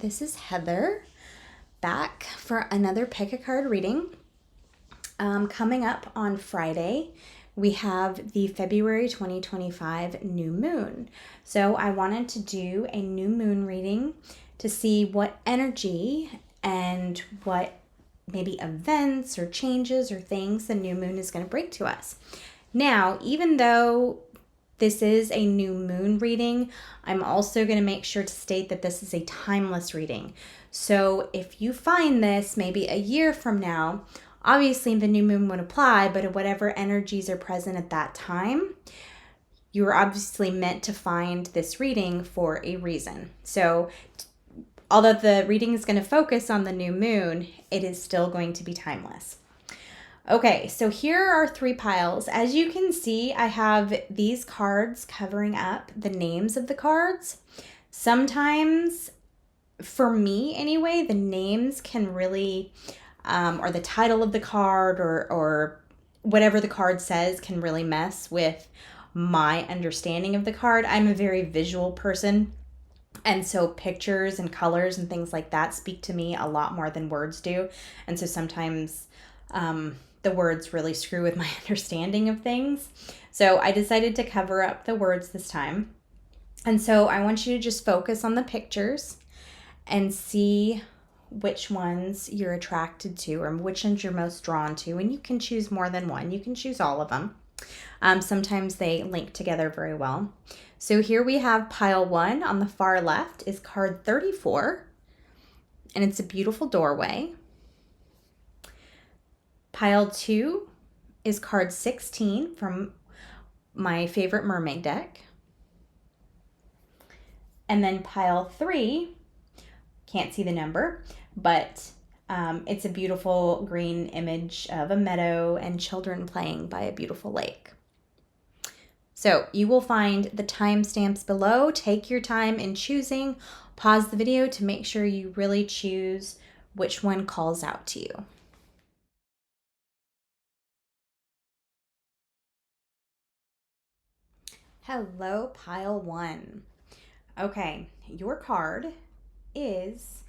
This is Heather back for another pick a card reading. Coming up on Friday, we have the February 2025 new moon. So I wanted to do a new moon reading to see what energy and what maybe events or changes or things the new moon is going to bring to us. Now, even though this is a new moon reading, I'm also going to make sure to state that this is a timeless reading. So if you find this maybe a year from now, obviously the new moon would apply, but whatever energies are present at that time, you are obviously meant to find this reading for a reason. So although the reading is going to focus on the new moon, it is still going to be timeless. Okay, so here are 3 piles. As you can see, I have these cards covering up the names of the cards. Sometimes, for me anyway, the names can really, or the title of the card or whatever the card says can really mess with my understanding of the card. I'm a very visual person, and so pictures and colors and things like that speak to me a lot more than words do. And so sometimes the words really screw with my understanding of things. So I decided to cover up the words this time. And so I want you to just focus on the pictures and see which ones you're attracted to or which ones you're most drawn to. And you can choose more than one. You can choose all of them. Sometimes they link together very well. So here we have pile 1 on the far left is card 34. And it's a beautiful doorway. Pile 2 is card 16 from my favorite mermaid deck. And then pile 3, can't see the number, but it's a beautiful green image of a meadow and children playing by a beautiful lake. So you will find the timestamps below. Take your time in choosing. Pause the video to make sure you really choose which one calls out to you. Hello, pile 1. Okay, your card is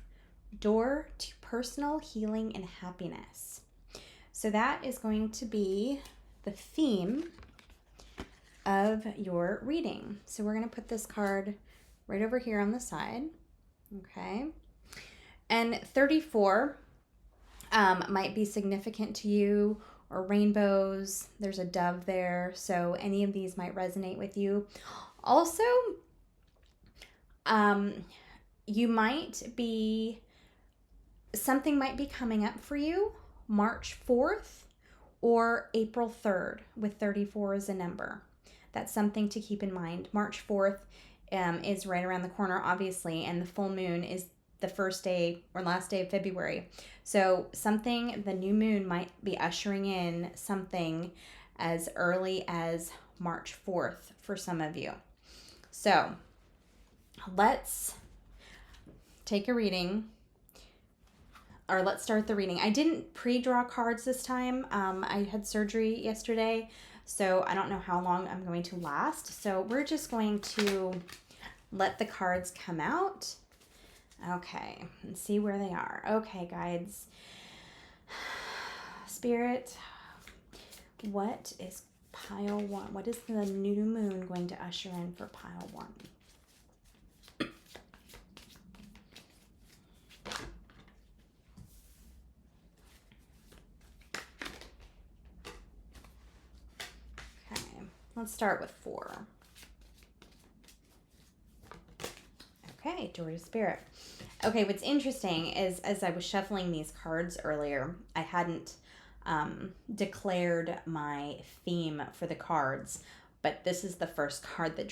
Door to Personal Healing and Happiness. So that is going to be the theme of your reading. So we're going to put this card right over here on the side. Okay. And 34 might be significant to you, or rainbows. There's a dove there, so any of these might resonate with you. Also, something might be coming up for you March 4th or April 3rd with 34 as a number. That's something to keep in mind. March 4th is right around the corner, obviously, and the full moon is the first day or last day of February. So the new moon might be ushering in something as early as March 4th for some of you. So let's take a reading, or let's start the reading. I didn't pre-draw cards this time. I had surgery yesterday, so I don't know how long I'm going to last. So we're just going to let the cards come out. Okay, and see where they are. Okay, guides. Spirit, what is pile 1? What is the new moon going to usher in for pile 1? Okay, let's start with 4. Okay, Door to Spirit. Okay, what's interesting is as I was shuffling these cards earlier, I hadn't declared my theme for the cards, but this is the first card that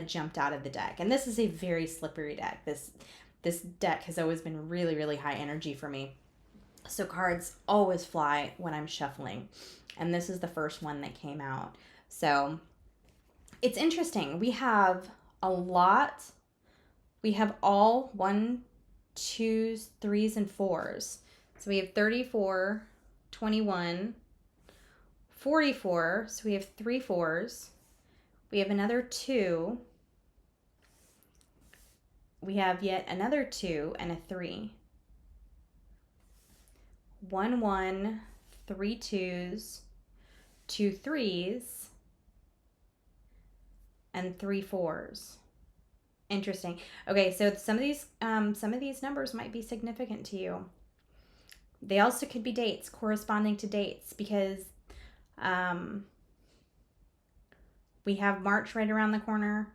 jumped out of the deck. And this is a very slippery deck. This deck has always been really, really high energy for me. So cards always fly when I'm shuffling. And this is the first one that came out. So it's interesting. We have all 1, 2s, 3s, and 4s. So we have 34, 21, 44. So we have 3 4s. We have another 2. we have yet another 2 and a 3. 1 1, 3 2s, 2 3s, and 3 4s. Interesting. Okay, so some of these numbers might be significant to you. They also could be dates, corresponding to dates, because we have March right around the corner.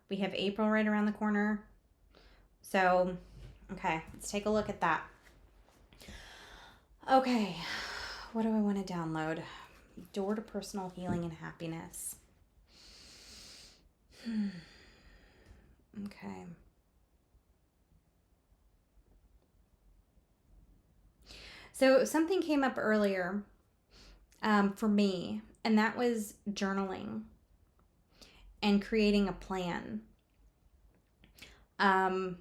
We have April right around the corner. So, okay, let's take a look at that. Okay, what do I want to download? Door to personal healing and happiness. Okay. So something came up earlier for me, and that was journaling and creating a plan. I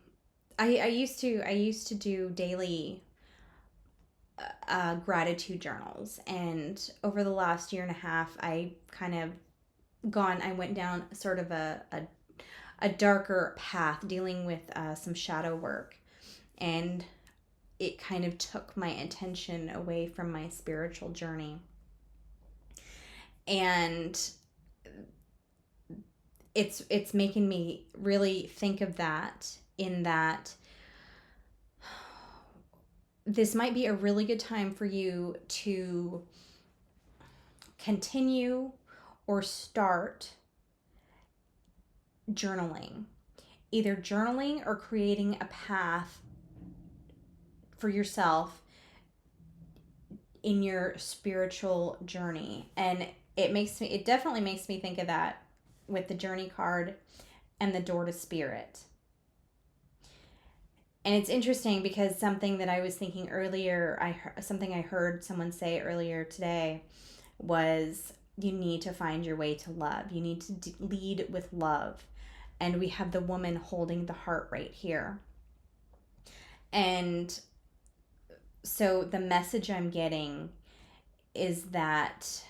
used to do daily gratitude journals, and over the last year and a half, I went down sort of a darker path, dealing with some shadow work, and it kind of took my attention away from my spiritual journey. And it's making me really think of that, in that this might be a really good time for you to continue or start journaling. Either journaling or creating a path for yourself in your spiritual journey. And it definitely makes me think of that with the journey card and the door to spirit. And it's interesting because something that I was thinking earlier, something I heard someone say earlier today was, you need to find your way to love. You need to lead with love. And we have the woman holding the heart right here. And so the message I'm getting is that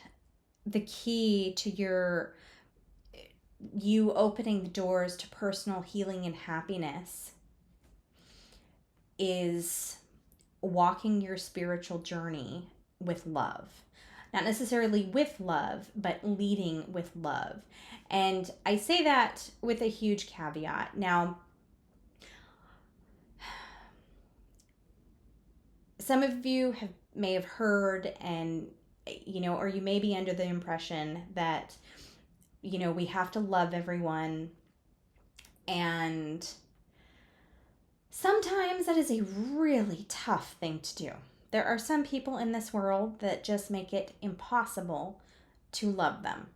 the key to you opening the doors to personal healing and happiness is walking your spiritual journey with love. Not necessarily with love, but leading with love. And I say that with a huge caveat. Now, some of you may have heard, and or you may be under the impression that we have to love everyone, and sometimes that is a really tough thing to do. There are some people in this world that just make it impossible to love them.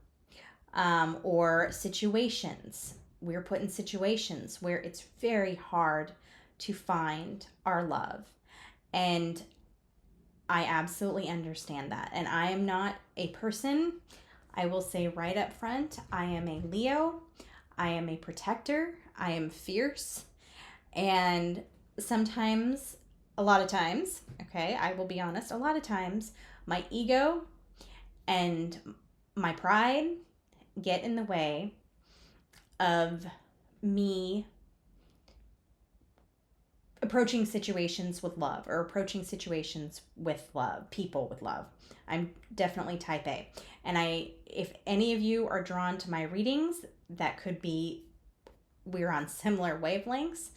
Or situations. We're put in situations where it's very hard to find our love. And I absolutely understand that. And I am not a person, I will say right up front, I am a Leo. I am a protector. I am fierce. And sometimes, a lot of times, okay, I will be honest, a lot of times my ego and my pride get in the way of me approaching situations with love, or approaching situations with love, people with love. I'm definitely type A. And if any of you are drawn to my readings, that could be we're on similar wavelengths.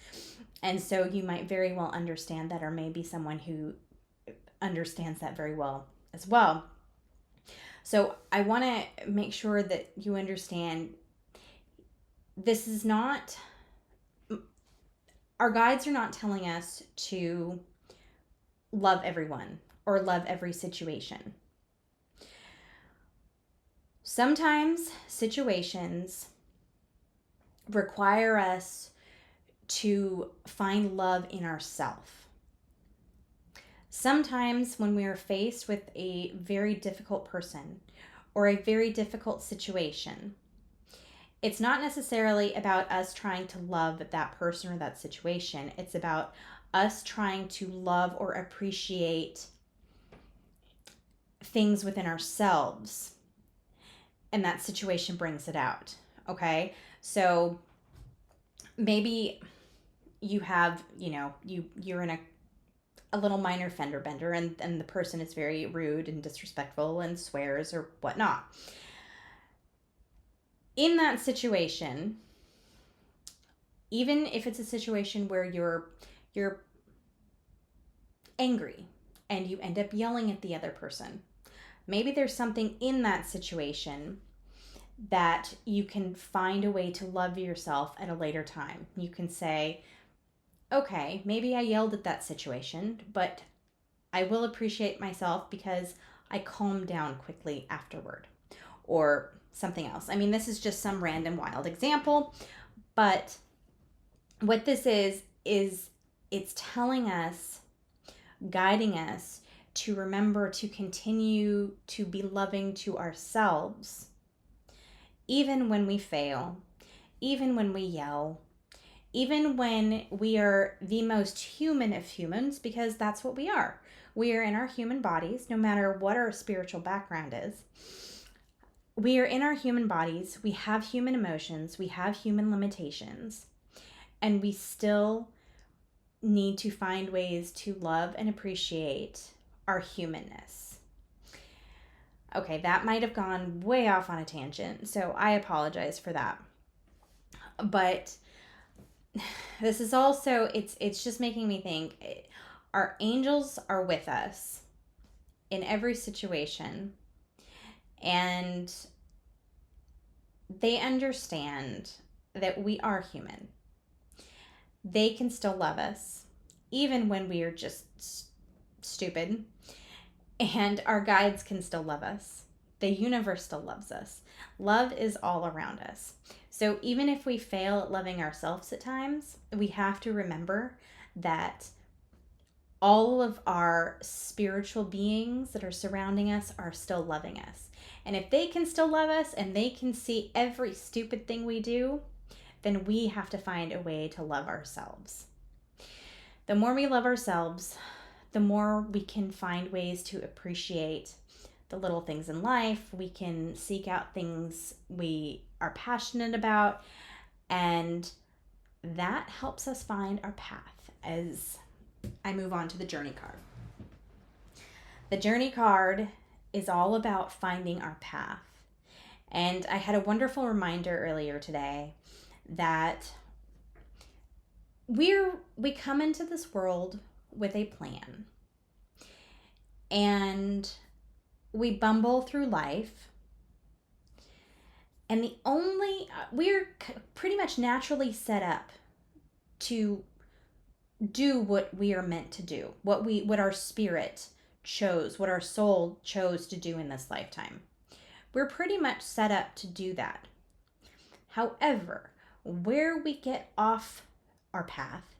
And so you might very well understand that, or maybe someone who understands that very well as well. So I want to make sure that you understand this is not, our guides are not telling us to love everyone or love every situation. Sometimes situations require us to find love in ourselves. Sometimes when we are faced with a very difficult person or a very difficult situation, it's not necessarily about us trying to love that person or that situation. It's about us trying to love or appreciate things within ourselves, and that situation brings it out. Okay? So maybe you have, you're in a little minor fender bender, and the person is very rude and disrespectful and swears or whatnot. In that situation, even if it's a situation where you're angry and you end up yelling at the other person, maybe there's something in that situation that you can find a way to love yourself at a later time. You can say, okay, maybe I yelled at that situation, but I will appreciate myself because I calmed down quickly afterward, or something else. I mean, this is just some random wild example, but what this is it's telling us, guiding us to remember to continue to be loving to ourselves, even when we fail, even when we yell, even when we are the most human of humans, because that's what we are. We are in our human bodies, no matter what our spiritual background is. We are in our human bodies. We have human emotions. We have human limitations. And we still need to find ways to love and appreciate our humanness. Okay, that might have gone way off on a tangent, so I apologize for that. But this is also, it's just making me think, our angels are with us in every situation, and they understand that we are human. They can still love us, even when we are just stupid. And our guides can still love us. The universe still loves us. Love is all around us. So even if we fail at loving ourselves at times, we have to remember that all of our spiritual beings that are surrounding us are still loving us. And if they can still love us and they can see every stupid thing we do, then we have to find a way to love ourselves. The more we love ourselves, the more we can find ways to appreciate the little things in life. We can seek out things we are passionate about, and that helps us find our path. As I move on to the journey card. The journey card is all about finding our path. And I had a wonderful reminder earlier today that we come into this world with a plan. And we bumble through life. And we're pretty much naturally set up to do what we are meant to do, what our spirit chose, what our soul chose to do in this lifetime. We're pretty much set up to do that. However, where we get off our path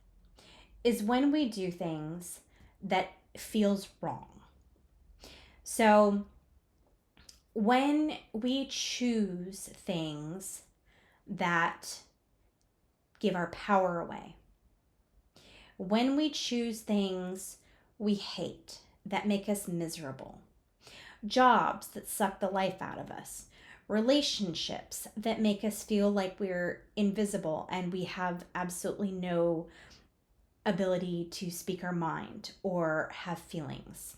is when we do things that feels wrong. So when we choose things that give our power away, when we choose things we hate that make us miserable, jobs that suck the life out of us, relationships that make us feel like we're invisible and we have absolutely no ability to speak our mind or have feelings,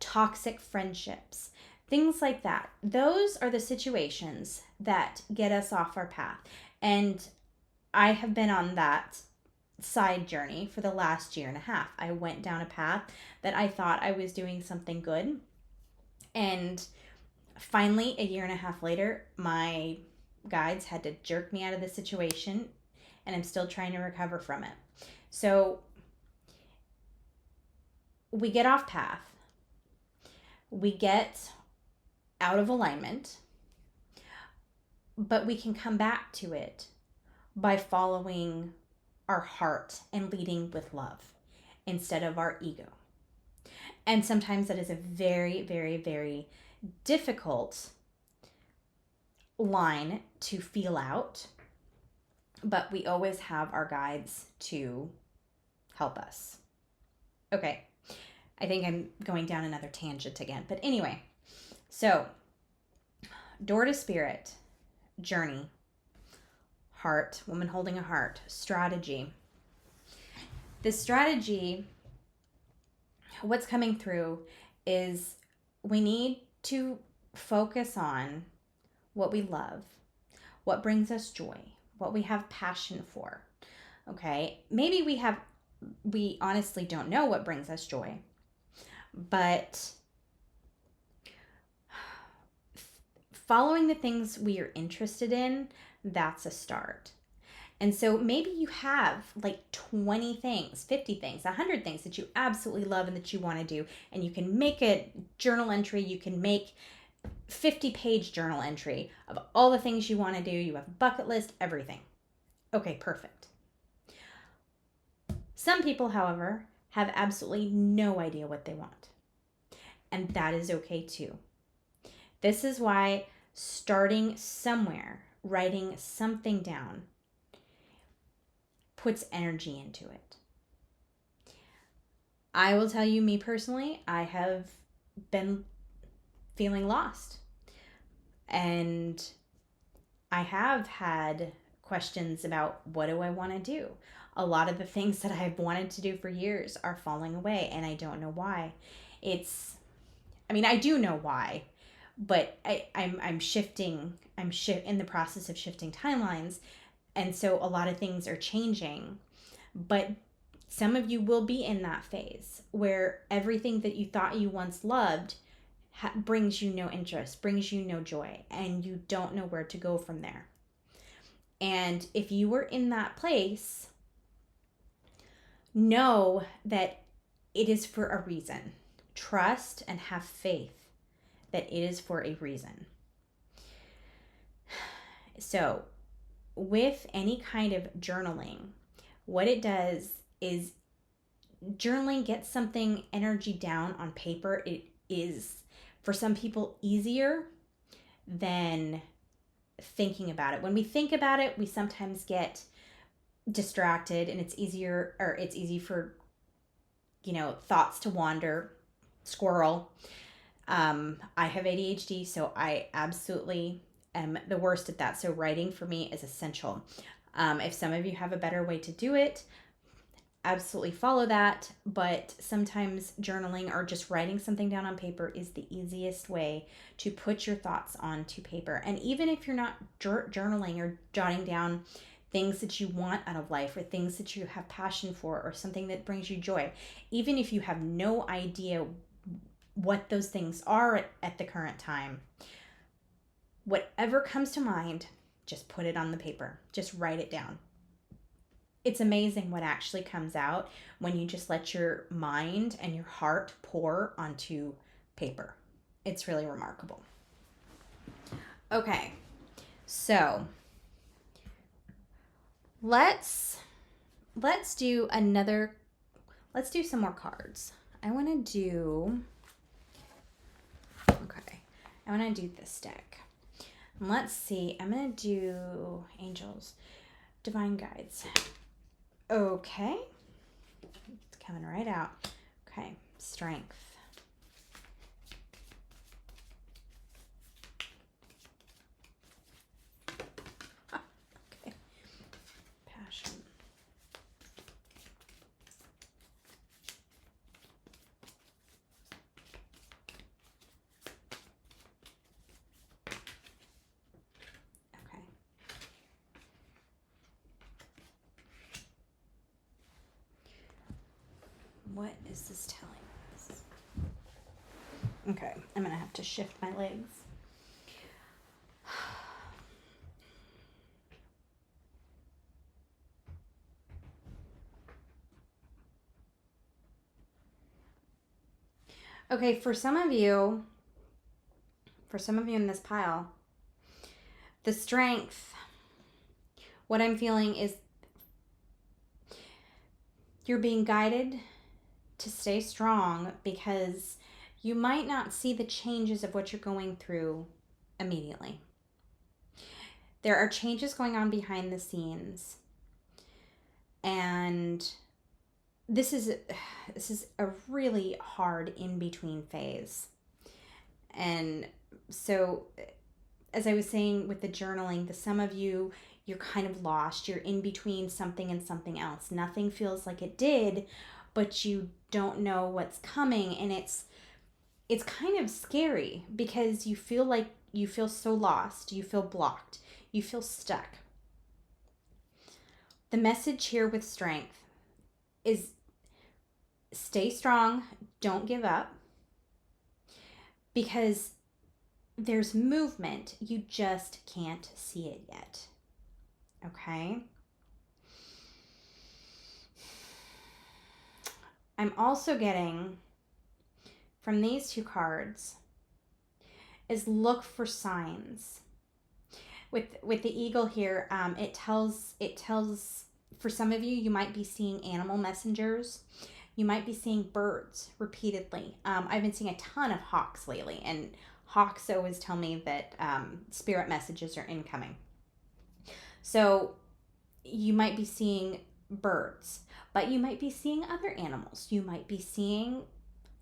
toxic friendships, things like that. Those are the situations that get us off our path. And I have been on that side journey for the last year and a half. I went down a path that I thought I was doing something good. And finally, a year and a half later, my guides had to jerk me out of the situation, and I'm still trying to recover from it. So we get off path. We get out of alignment, but we can come back to it by following our heart and leading with love instead of our ego. And sometimes that is a very, very, very difficult line to feel out, but we always have our guides to help us. Okay, I think I'm going down another tangent again, but anyway, so door to spirit, journey, heart, woman holding a heart, strategy. This strategy, what's coming through is we need to focus on what we love, what brings us joy, what we have passion for. Okay, maybe we honestly don't know what brings us joy, but following the things we are interested in, that's a start. And so maybe you have like 20 things, 50 things, 100 things that you absolutely love and that you want to do. And you can make a journal entry. You can make 50-page journal entry of all the things you want to do. You have a bucket list, everything. Okay, perfect. Some people, however, have absolutely no idea what they want. And that is okay too. This is why starting somewhere, writing something down, puts energy into it. I will tell you, me personally, I have been feeling lost. And I have had questions about what do I want to do? A lot of the things that I've wanted to do for years are falling away, and I don't know why. I do know why, but I'm shifting. I'm in the process of shifting timelines. And so a lot of things are changing, but some of you will be in that phase where everything that you thought you once loved brings you no interest, brings you no joy, and you don't know where to go from there. And if you were in that place, know that it is for a reason. Trust and have faith that it is for a reason. So, with any kind of journaling, what it does is journaling gets something energy down on paper. It is, for some people, easier than thinking about it. When we think about it, we sometimes get distracted, and it's easy for, thoughts to wander, squirrel. I have ADHD, so I absolutely am the worst at that. So writing for me is essential. If some of you have a better way to do it, absolutely follow that. But sometimes journaling or just writing something down on paper is the easiest way to put your thoughts onto paper. And even if you're not journaling or jotting down things that you want out of life or things that you have passion for or something that brings you joy, even if you have no idea what those things are at the current time, whatever comes to mind, just put it on the paper. Just write it down. It's amazing what actually comes out when you just let your mind and your heart pour onto paper. It's really remarkable. Okay, so let's do some more cards. I want to do this deck. Let's see. I'm going to do angels, divine guides. Okay. It's coming right out. Okay. Strength. Okay. Passion. What is this telling us? Okay, I'm going to have to shift my legs. Okay, for some of you in this pile, the strength, what I'm feeling is you're being guided to stay strong because you might not see the changes of what you're going through immediately. There are changes going on behind the scenes, and this is a really hard in-between phase. And so as I was saying with the journaling, some of you, you're kind of lost. You're in between something and something else. Nothing feels like it did, but you don't know what's coming. And it's kind of scary because you feel so lost. You feel blocked. You feel stuck. The message here with strength is stay strong. Don't give up. Because there's movement. You just can't see it yet. Okay? I'm also getting from these two cards is look for signs. With the eagle here, it tells for some of you, you might be seeing animal messengers. You might be seeing birds repeatedly. I've been seeing a ton of hawks lately, and hawks always tell me that spirit messages are incoming. So you might be seeing birds, but you might be seeing other animals. You might be seeing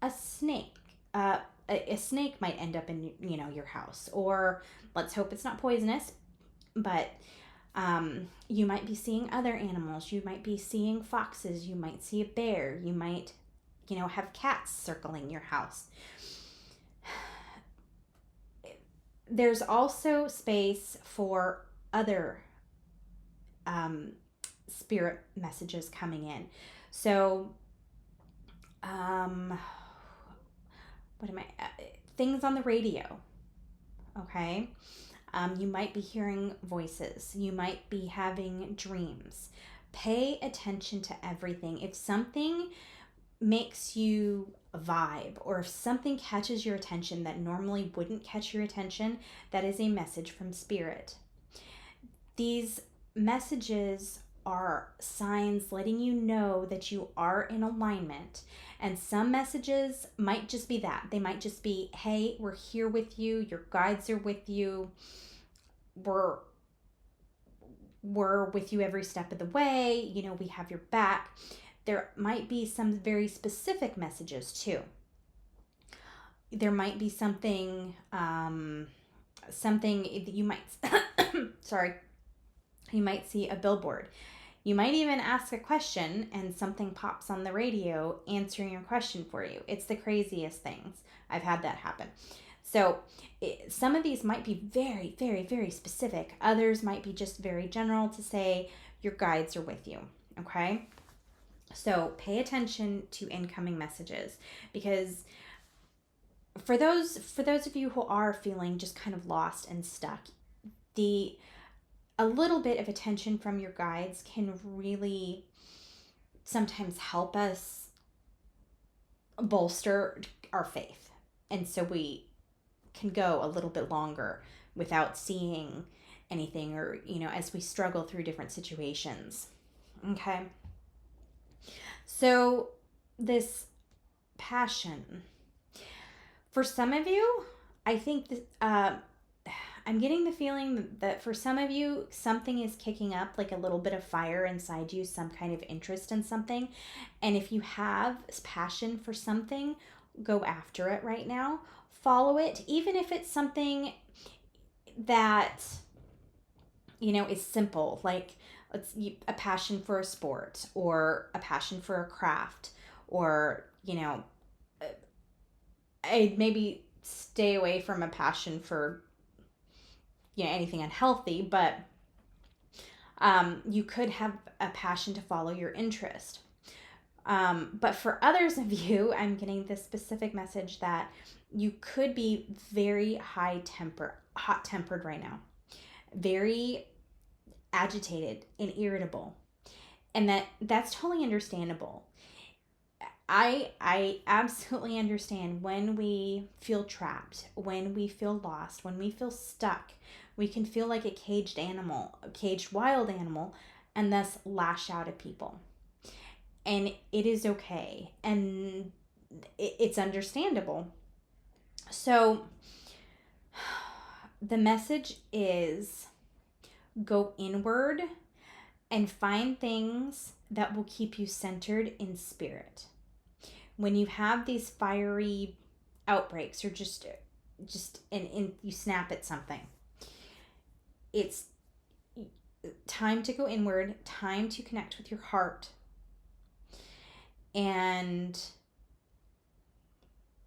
a snake. A snake might end up in your house, or let's hope it's not poisonous, but you might be seeing other animals. You might be seeing foxes. You might see a bear. You might have cats circling your house. There's also space for other spirit messages coming in. So things on the radio. Okay. You might be hearing voices. You might be having dreams. Pay attention to everything. If something makes you vibe, or if something catches your attention that normally wouldn't catch your attention, that is a message from spirit. These messages are signs letting you know that you are in alignment. And some messages might just be that. They might just be, hey, we're here with you. Your guides are with you. We're with you every step of the way. We have your back. There might be some very specific messages too. There might be something that you might, sorry, you might see a billboard. You might even ask a question and something pops on the radio answering your question for you. It's the craziest things. I've had that happen. So some of these might be very, very, very specific. Others might be just very general to say your guides are with you. Okay? So pay attention to incoming messages, because for those of you who are feeling just kind of lost and stuck, a little bit of attention from your guides can really sometimes help us bolster our faith. And so we can go a little bit longer without seeing anything, or, as we struggle through different situations. Okay. So this passion, for some of you, I think that, I'm getting the feeling that for some of you, something is kicking up, like a little bit of fire inside you, some kind of interest in something. And if you have passion for something, go after it right now. Follow it, even if it's something that, is simple, like a passion for a sport, or a passion for a craft, or, I'd maybe stay away from a passion for anything unhealthy, but you could have a passion to follow your interest. But for others of you, I'm getting this specific message that you could be very hot-tempered right now, very agitated and irritable, and that's totally understandable. I absolutely understand when we feel trapped, when we feel lost, when we feel stuck. We can feel like a caged wild animal, and thus lash out at people. And it is okay, and it's understandable. So the message is go inward and find things that will keep you centered in spirit. When you have these fiery outbreaks, or just and you snap at something, It's time to go inward, time to connect with your heart, and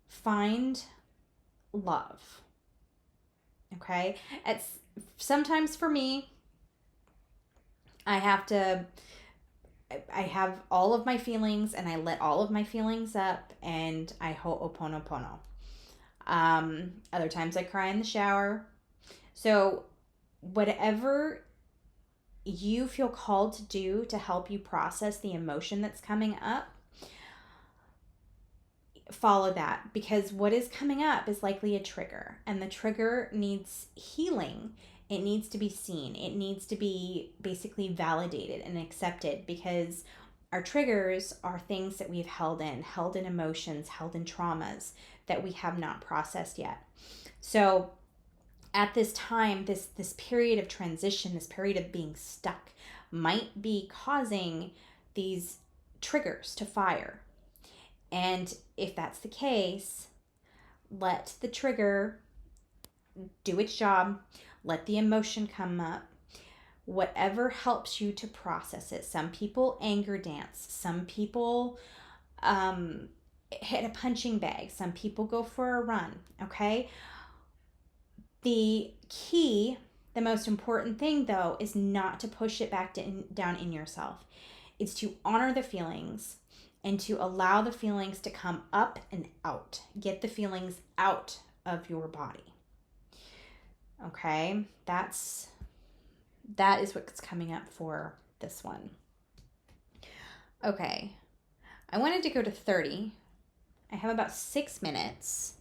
find love. Okay? It's sometimes for me, I have all of my feelings and I let all of my feelings up and I ho'oponopono. Other times I cry in the shower. So whatever you feel called to do to help you process the emotion that's coming up, follow that, because what is coming up is likely a trigger, and the trigger needs healing. It needs to be seen. It needs to be basically validated and accepted, because our triggers are things that we've held in emotions, held in traumas that we have not processed yet. So at this time, this period of transition, this period of being stuck might be causing these triggers to fire. And if that's the case, let the trigger do its job. Let the emotion come up. Whatever helps you to process it. Some people anger dance. Some people hit a punching bag. Some people go for a run. Okay? The key, the most important thing though, is not to push it back down in yourself. It's to honor the feelings and to allow the feelings to come up and out. Get the feelings out of your body. Okay? That is what's coming up for this one. Okay. I wanted to go to 30. I have about 6 minutes.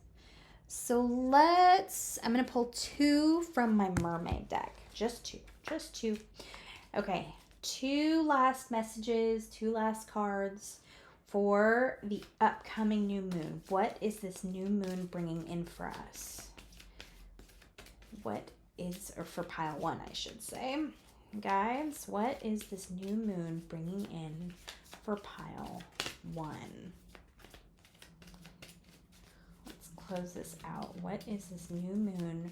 So I'm going to pull 2 from my mermaid deck. Just two. Okay. 2 last messages, 2 last cards for the upcoming new moon. What is this new moon bringing in for us? Or for pile 1, I should say. Guys, what is this new moon bringing in for pile 1? Let's close this out. What is this new moon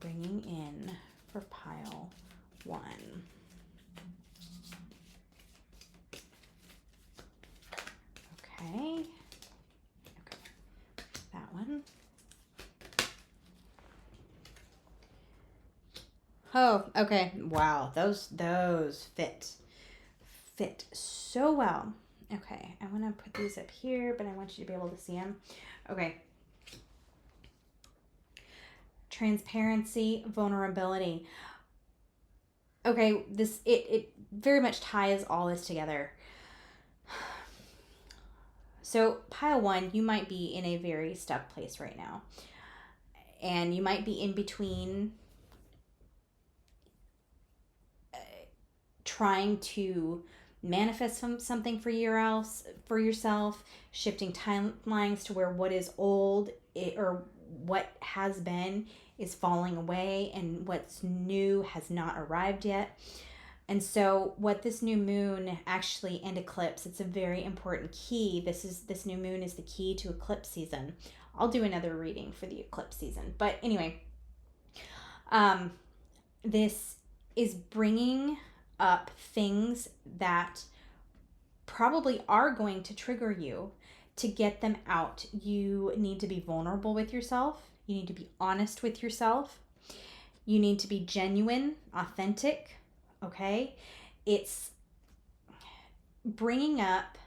bringing in for pile 1? Okay, that one. Oh, okay. Wow, those fit so well. Okay, I want to put these up here, but I want you to be able to see them. Okay. Transparency, vulnerability. Okay, it very much ties all this together. So pile 1, you might be in a very stuck place right now. And you might be in between trying to manifest something for yourself, shifting timelines to where what is old or what has been is falling away and what's new has not arrived yet. And so what this new moon actually, and eclipse, it's a very important key. This new moon is the key to eclipse season. I'll do another reading for the eclipse season. But anyway, this is bringing up things that probably are going to trigger you. To get them out, you need to be vulnerable with yourself. You need to be honest with yourself. You need to be genuine, authentic. Okay? It's bringing up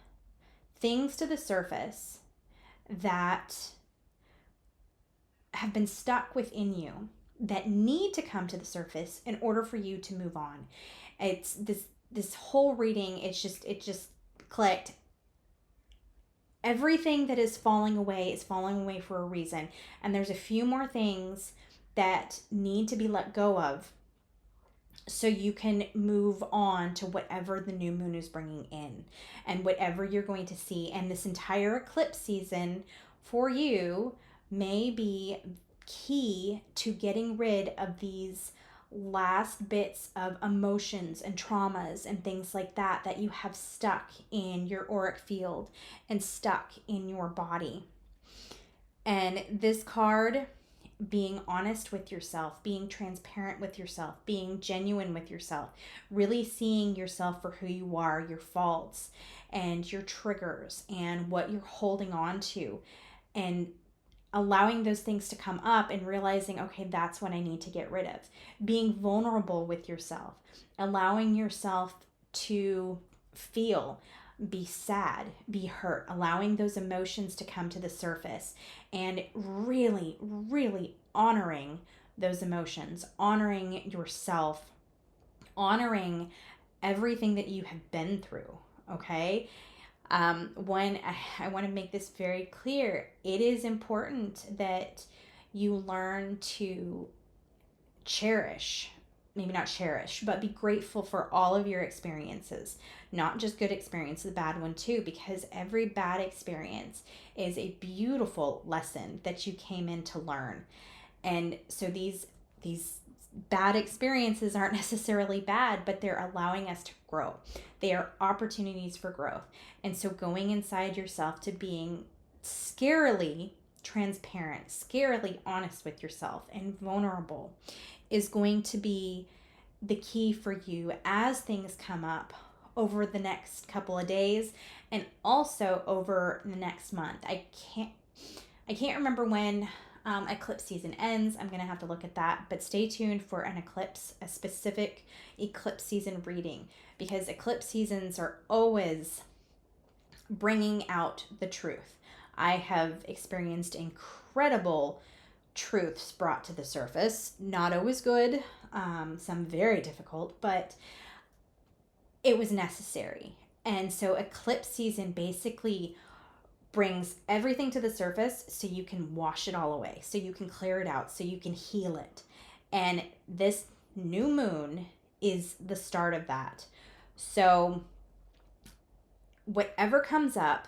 things to the surface that have been stuck within you that need to come to the surface in order for you to move on. It's this whole reading, it just clicked. Everything that is falling away for a reason. And there's a few more things that need to be let go of so you can move on to whatever the new moon is bringing in and whatever you're going to see. And this entire eclipse season for you may be key to getting rid of these last bits of emotions and traumas and things like that you have stuck in your auric field and stuck in your body. And this card being honest with yourself, being transparent with yourself, being genuine with yourself, really seeing yourself for who you are, your faults and your triggers and what you're holding on to, and allowing those things to come up and realizing, okay, that's what I need to get rid of. Being vulnerable with yourself, allowing yourself to feel, be sad, be hurt, allowing those emotions to come to the surface, and really, really honoring those emotions, honoring yourself, honoring everything that you have been through, okay? One, I want to make this very clear. It is important that you learn to cherish, maybe not cherish, but be grateful for all of your experiences, not just good experiences, the bad one too, because every bad experience is a beautiful lesson that you came in to learn. And so these bad experiences aren't necessarily bad, but they're allowing us to grow. They are opportunities for growth. And so going inside yourself to being scarily transparent, scarily honest with yourself and vulnerable is going to be the key for you as things come up over the next couple of days and also over the next month. I can't remember when eclipse season ends. I'm going to have to look at that, but stay tuned for an eclipse, a specific eclipse season reading, because eclipse seasons are always bringing out the truth. I have experienced incredible truths brought to the surface, not always good, some very difficult, but it was necessary. And so eclipse season basically brings everything to the surface so you can wash it all away, so you can clear it out, so you can heal it. And this new moon is the start of that. So whatever comes up,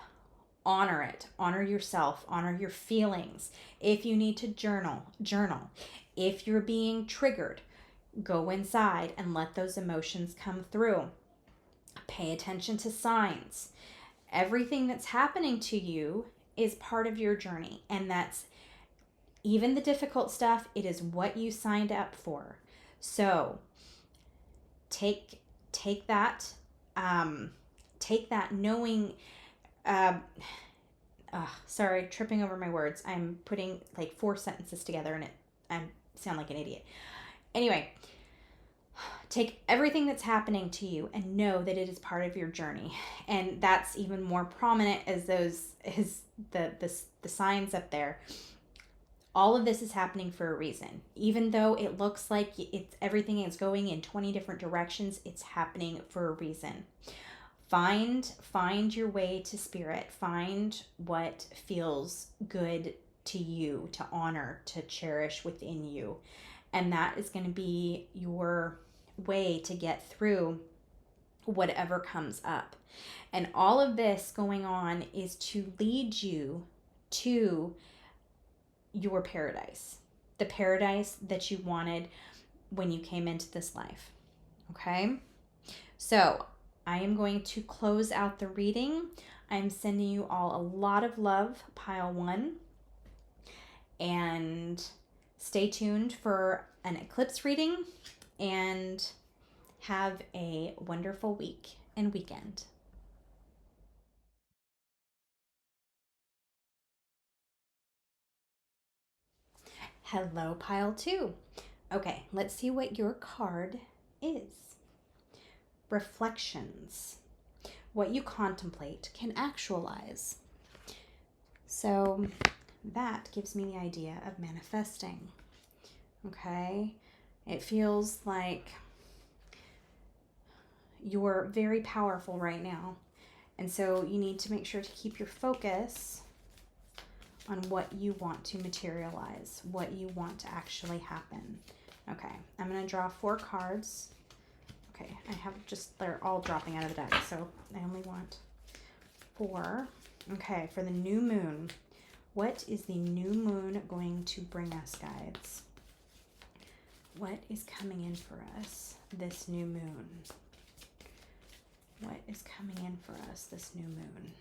honor it, honor yourself, honor your feelings. If you need to journal. If you're being triggered, go inside and let those emotions come through. Pay attention to signs. Everything that's happening to you is part of your journey, and that's even the difficult stuff. It is what you signed up for. So take that knowing. Sorry, tripping over my words. I'm putting like 4 sentences together and I sound like an idiot. Anyway, take everything that's happening to you and know that it is part of your journey. And that's even more prominent as the signs up there. All of this is happening for a reason. Even though it looks like everything is going in 20 different directions, it's happening for a reason. Find your way to spirit. Find what feels good to you, to honor, to cherish within you. And that is going to be your way to get through whatever comes up. And all of this going on is to lead you to your paradise, the paradise that you wanted when you came into this life. Okay? So I am going to close out the reading. I'm sending you all a lot of love, pile 1. And stay tuned for an eclipse reading, and have a wonderful week and weekend. Hello, pile 2. Okay, let's see what your card is. Reflections. What you contemplate can actualize. So that gives me the idea of manifesting. Okay? It feels like you're very powerful right now. And so you need to make sure to keep your focus on what you want to materialize, what you want to actually happen. Okay, I'm going to draw 4 cards. Okay, they're all dropping out of the deck, so I only want 4. Okay, for the new moon. What is the new moon going to bring us, guides? What is coming in for us this new moon? What is coming in for us this new moon?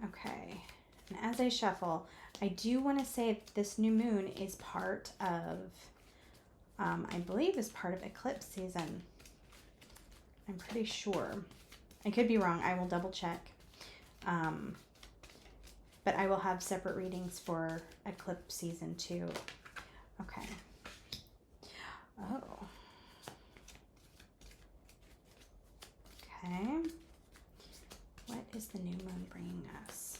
Okay, And as I shuffle, I do want to say this new moon is part of, I believe is part of eclipse season. I'm pretty sure. I could be wrong. I will double check. But I will have separate readings for eclipse season too. Okay. Oh. Okay. What is the new moon bringing us?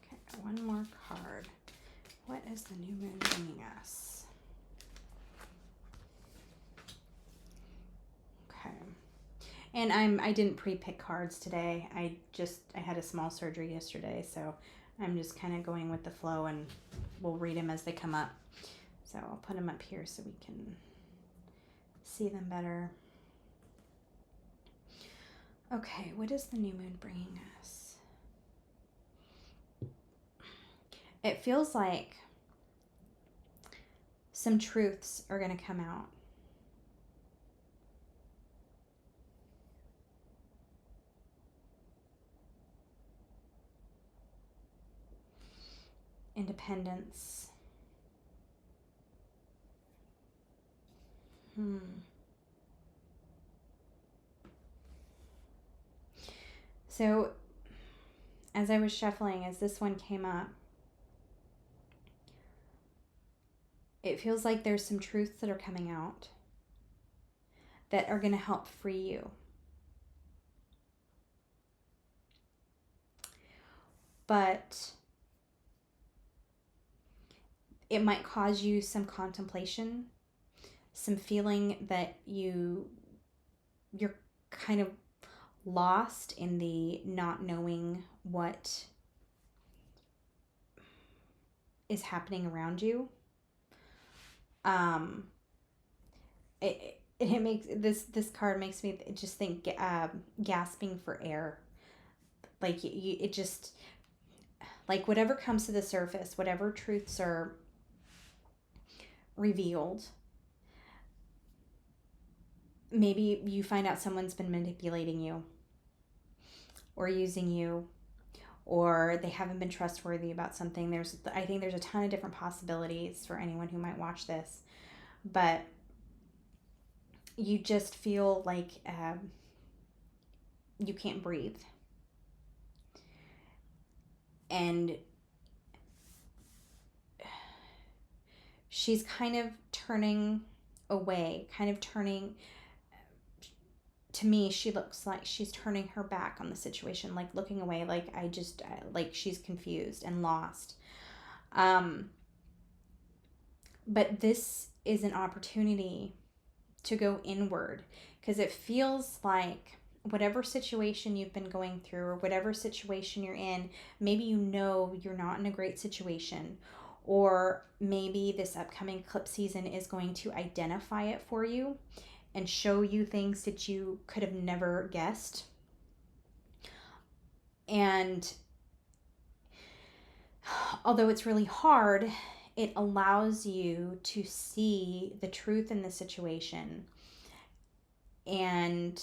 Okay, one more card. What is the new moon bringing us? Okay. And I didn't pre-pick cards today. I had a small surgery yesterday, so I'm just kind of going with the flow, and we'll read them as they come up. So I'll put them up here so we can see them better. Okay, what is the new moon bringing us? It feels like some truths are going to come out. Independence. So, as I was shuffling, as this one came up, it feels like there's some truths that are coming out that are going to help free you. But it might cause you some contemplation, some feeling that you're kind of lost in the not knowing what is happening around you. It makes this card makes me just think gasping for air. Like it just, like whatever comes to the surface, whatever truths are revealed, maybe you find out someone's been manipulating you or using you, or they haven't been trustworthy about something. I think there's a ton of different possibilities for anyone who might watch this, but you just feel like you can't breathe. And she's kind of turning away, to me, she looks like she's turning her back on the situation, like looking away, like she's confused and lost. But this is an opportunity to go inward, because it feels like whatever situation you've been going through or whatever situation you're in, maybe you're not in a great situation, or maybe this upcoming eclipse season is going to identify it for you and show you things that you could have never guessed. And although it's really hard, it allows you to see the truth in the situation and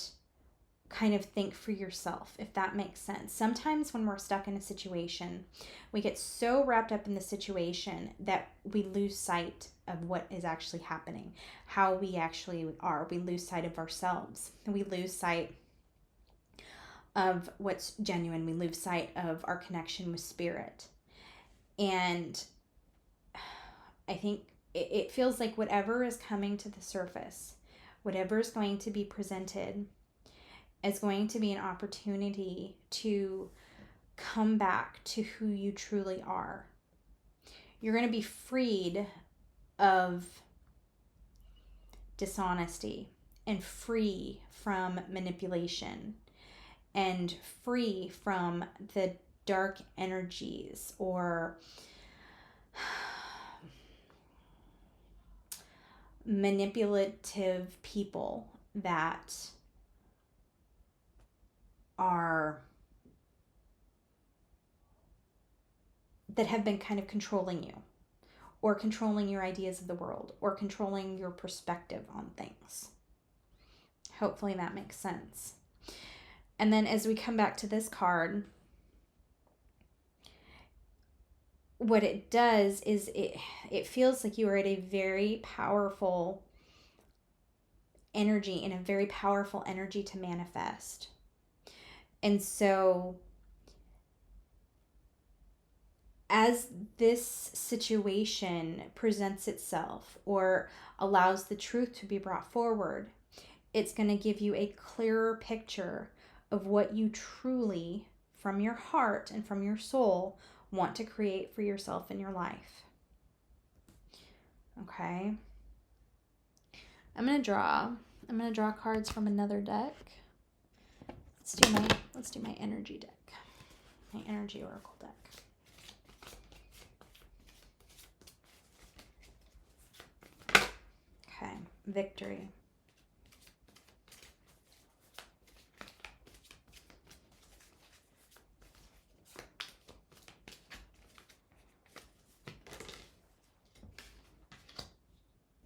kind of think for yourself, if that makes sense. Sometimes when we're stuck in a situation, we get so wrapped up in the situation that we lose sight of what is actually happening, how we actually are. We lose sight of ourselves, and we lose sight of what's genuine. We lose sight of our connection with spirit. And I think it feels like whatever is coming to the surface, whatever is going to be presented, is going to be an opportunity to come back to who you truly are. You're going to be freed of dishonesty and free from manipulation and free from the dark energies or manipulative people that have been kind of controlling you, or controlling your ideas of the world, or controlling your perspective on things. Hopefully that makes sense. And then as we come back to this card, what it does is it feels like you are at a very powerful energy, in a very powerful energy to manifest. And so as this situation presents itself or allows the truth to be brought forward, it's going to give you a clearer picture of what you truly, from your heart and from your soul, want to create for yourself in your life. Okay. I'm going to draw cards from another deck. Let's do my energy deck. My energy oracle deck. Okay, victory.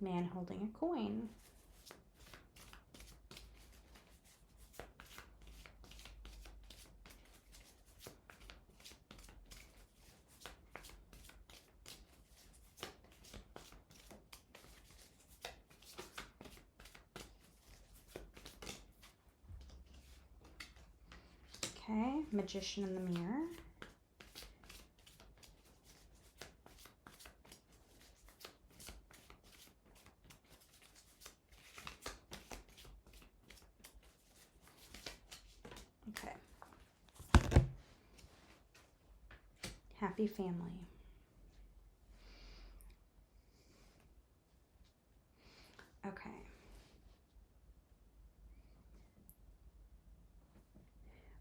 Man holding a coin. Okay, Magician in the mirror. Okay. Happy family. Okay.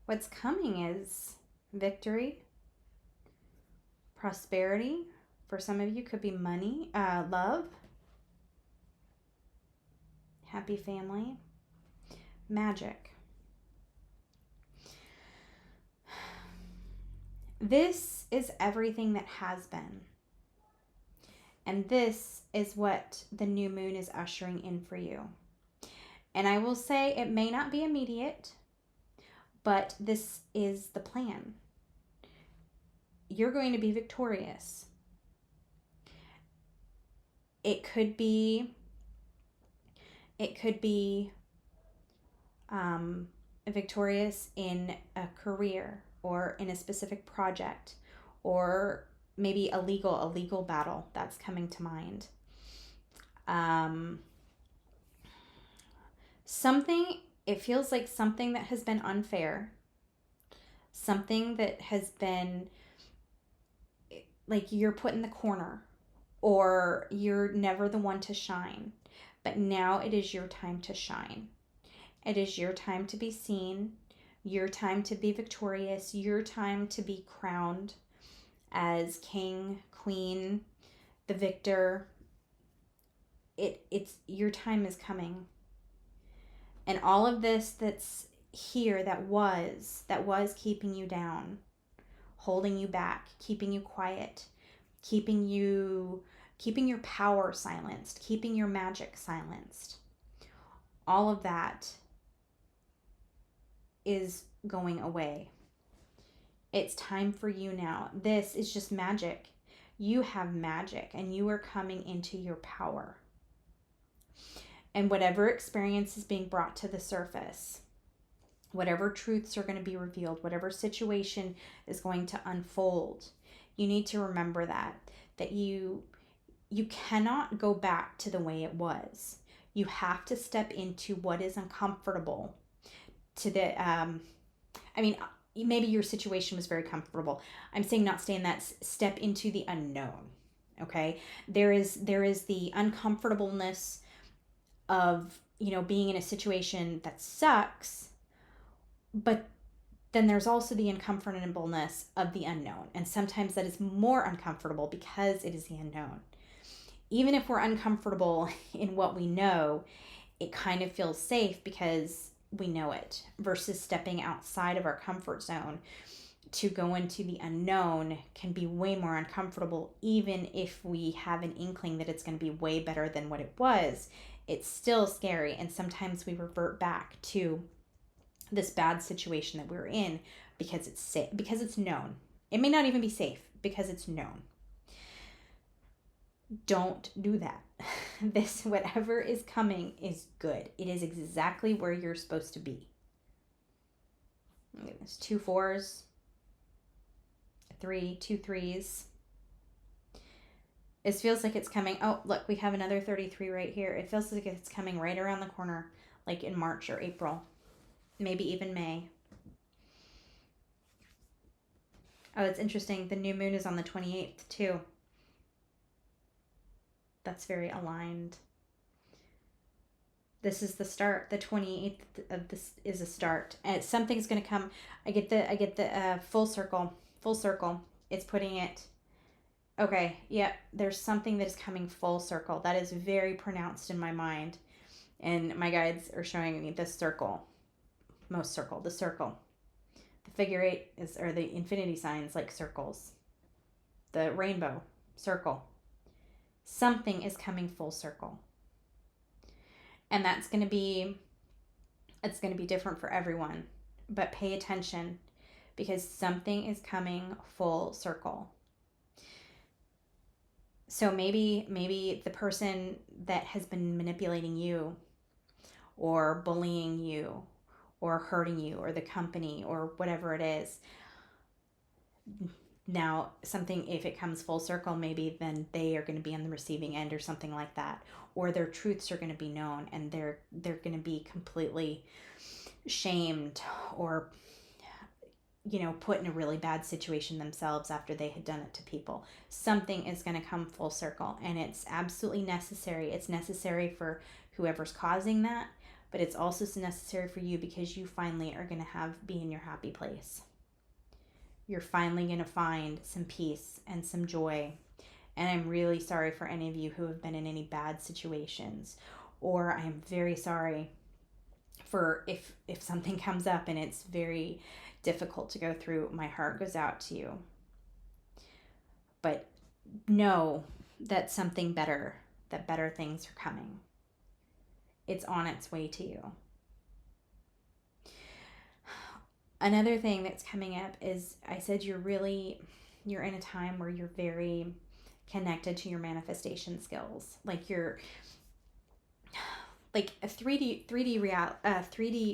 What's coming is victory, prosperity. For some of you, could be money, love, happy family, magic. This is everything that has been. And this is what the new moon is ushering in for you. And I will say it may not be immediate, but this is the plan. You're going to be victorious. It could be victorious in a career or in a specific project, or maybe a legal battle that's coming to mind. It feels like something that has been unfair, something that has been like you're put in the corner, or you're never the one to shine. But now it is your time to shine. It is your time to be seen, your time to be victorious, your time to be crowned as king, queen, the victor. It's your time is coming. And all of this that's here that was keeping you down, holding you back, keeping you quiet, keeping your power silenced, keeping your magic silenced. All of that is going away. It's time for you now. This is just magic. You have magic and you are coming into your power. And whatever experience is being brought to the surface, whatever truths are going to be revealed, whatever situation is going to unfold, you need to remember that you cannot go back to the way it was. You have to step into what is uncomfortable. Maybe your situation was very comfortable. I'm saying not stay in that. Step into the unknown. Okay, there is the uncomfortableness of being in a situation that sucks, but then there's also the uncomfortableness of the unknown, and sometimes that is more uncomfortable because it is the unknown. Even if we're uncomfortable in what we know, it kind of feels safe because we know it, versus stepping outside of our comfort zone, to go into the unknown can be way more uncomfortable. Even if we have an inkling that it's going to be way better than what it was, it's still scary. And sometimes we revert back to this bad situation that we're in because it's safe, because it's known. It may not even be safe because it's known. Don't do that. This, whatever is coming, is good. It is exactly where you're supposed to be. There's 2 4s, 2 3s. It feels like it's coming. Oh, look, we have another 33 right here. It feels like it's coming right around the corner, like in March or April, maybe even May. Oh, it's interesting. The new moon is on the 28th too. That's very aligned. This is the start. The 28th of this is a start, and something's going to come. I get the full circle. Full circle. It's putting it. Okay, yep. There's something that is coming full circle. That is very pronounced in my mind, and my guides are showing me this circle. Most circle. The circle. The figure 8 is, or the infinity signs, like circles. The rainbow circle. Something is coming full circle. And it's going to be different for everyone, but pay attention because something is coming full circle. So maybe the person that has been manipulating you or bullying you or hurting you or the company or whatever it is, now something, if it comes full circle, maybe then they are going to be on the receiving end or something like that, or their truths are going to be known and they're going to be completely shamed or put in a really bad situation themselves after they had done it to people. Something is going to come full circle, and it's absolutely necessary. It's necessary for whoever's causing that, but it's also necessary for you because you finally are going to be in your happy place. You're finally going to find some peace and some joy. And I'm really sorry for any of you who have been in any bad situations, or I am very sorry for if something comes up and it's very difficult to go through. My heart goes out to you. But know that something better, that better things are coming. It's on its way to you. Another thing that's coming up is, I said you're in a time where you're very connected to your manifestation skills. Like you're like a 3D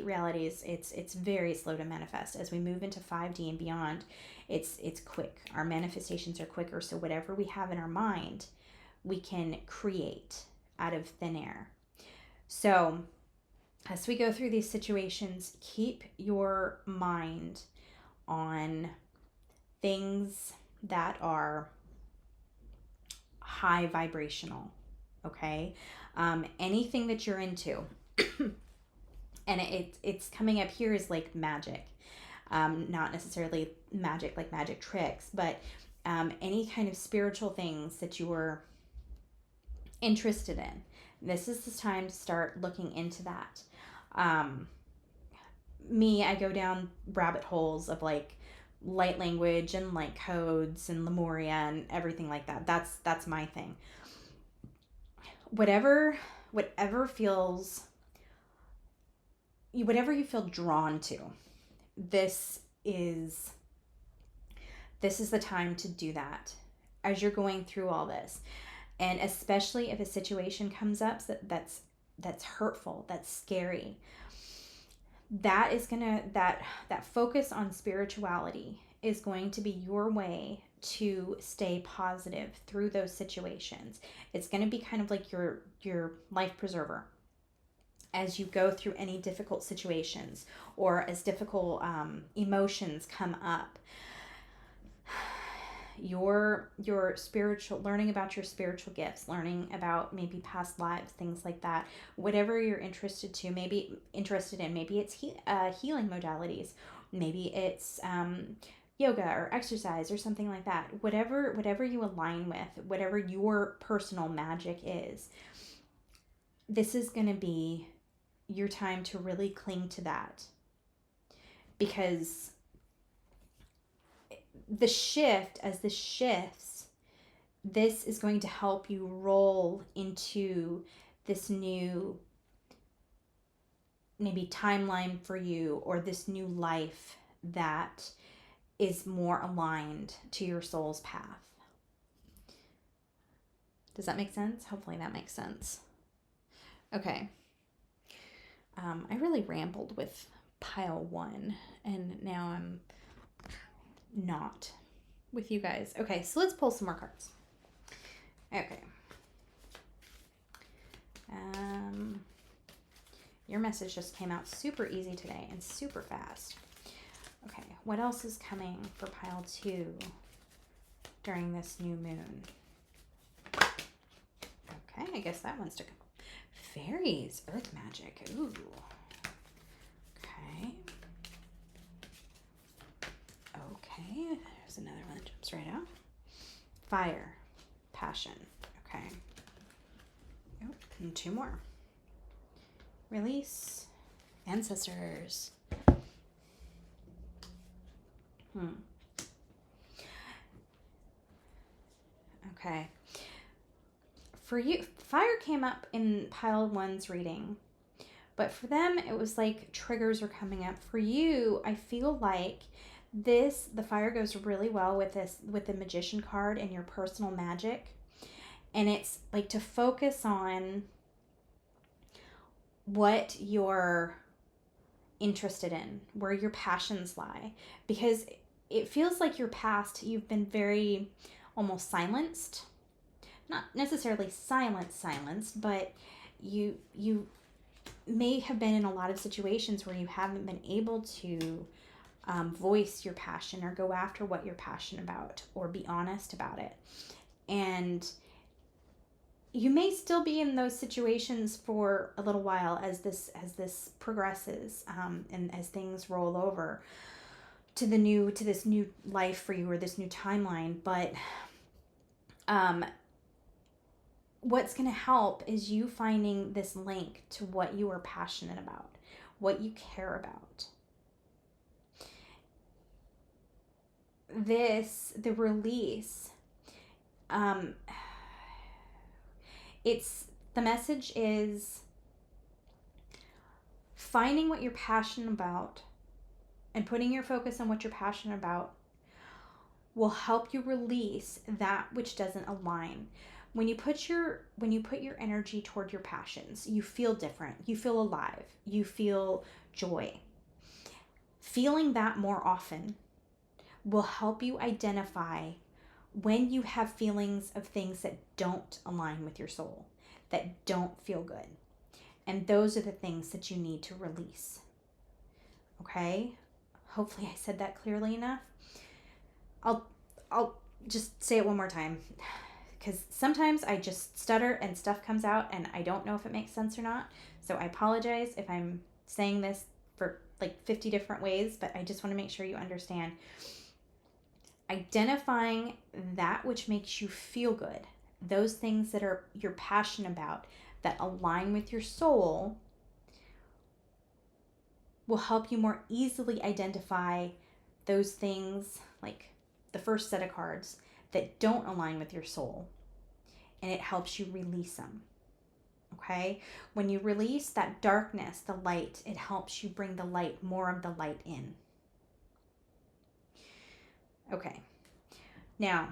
realities. It's very slow to manifest. As we move into 5D and beyond, it's quick. Our manifestations are quicker. So whatever we have in our mind, we can create out of thin air. So as we go through these situations, keep your mind on things that are high vibrational, okay? Anything that you're into, and it's coming up here is like magic, not necessarily magic like magic tricks, but any kind of spiritual things that you are interested in. This is the time to start looking into that. I go down rabbit holes of like light language and light codes and Lemuria and everything like that. That's my thing. Whatever you feel drawn to, this is the time to do that as you're going through all this. And especially if a situation comes up that's hurtful, that's scary, that focus on spirituality is going to be your way to stay positive through those situations. It's going to be kind of like your life preserver as you go through any difficult situations or as difficult emotions come up. Your spiritual, learning about your spiritual gifts, learning about maybe past lives, things like that, whatever you're interested in, maybe it's healing modalities, maybe it's yoga or exercise or something like that. Whatever you align with, whatever your personal magic is, this is going to be your time to really cling to that, because the shift, as this shifts, this is going to help you roll into this new maybe timeline for you, or this new life that is more aligned to your soul's path. Does that make sense? Hopefully that makes sense. Okay. I really rambled with pile 1, and now I'm not with you guys. Okay, so let's pull some more cards. Okay. Your message just came out super easy today and super fast. Okay, what else is coming for pile 2 during this new moon? Okay, I guess that one's to come. Fairies, earth magic. Ooh. Okay. Okay, there's another one that jumps right out. Fire, passion. Okay. Oh, and 2 more. Release, ancestors. Okay. For you, fire came up in pile 1's reading, but for them, it was like triggers were coming up. For you, I feel like the fire goes really well with the magician card and your personal magic. And it's like to focus on what you're interested in, where your passions lie, because it feels like your past, you've been very almost silenced. Not necessarily silenced, but you may have been in a lot of situations where you haven't been able to voice your passion or go after what you're passionate about or be honest about it. And you may still be in those situations for a little while as this progresses, and as things roll over to this new life for you, or this new timeline. But what's going to help is you finding this link to what you are passionate about, what you care about. The release, the message is finding what you're passionate about and putting your focus on what you're passionate about will help you release that which doesn't align. When you put your energy toward your passions, you feel different. You feel alive. You feel joy. Feeling that more often will help you identify when you have feelings of things that don't align with your soul, that don't feel good. And those are the things that you need to release. Okay? Hopefully I said that clearly enough. I'll just say it one more time, because sometimes I just stutter and stuff comes out and I don't know if it makes sense or not. So I apologize if I'm saying this for like 50 different ways, but I just want to make sure you understand. Identifying that which makes you feel good, those things that you're passionate about, that align with your soul, will help you more easily identify those things, like the first set of cards, that don't align with your soul, and it helps you release them. Okay? When you release that darkness, the light, it helps you bring more of the light in. Okay. Now,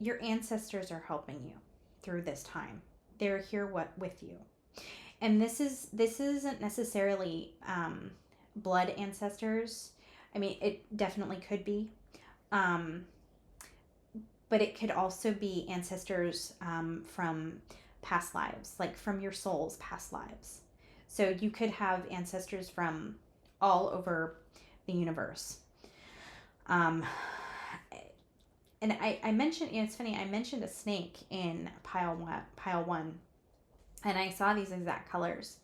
your ancestors are helping you through this time. They're here with you. And this isn't necessarily blood ancestors. I mean, it definitely could be. But it could also be ancestors from past lives, like from your soul's past lives. So you could have ancestors from all over the universe. And I mentioned, it's funny, I mentioned a snake in pile 1, and I saw these exact colors.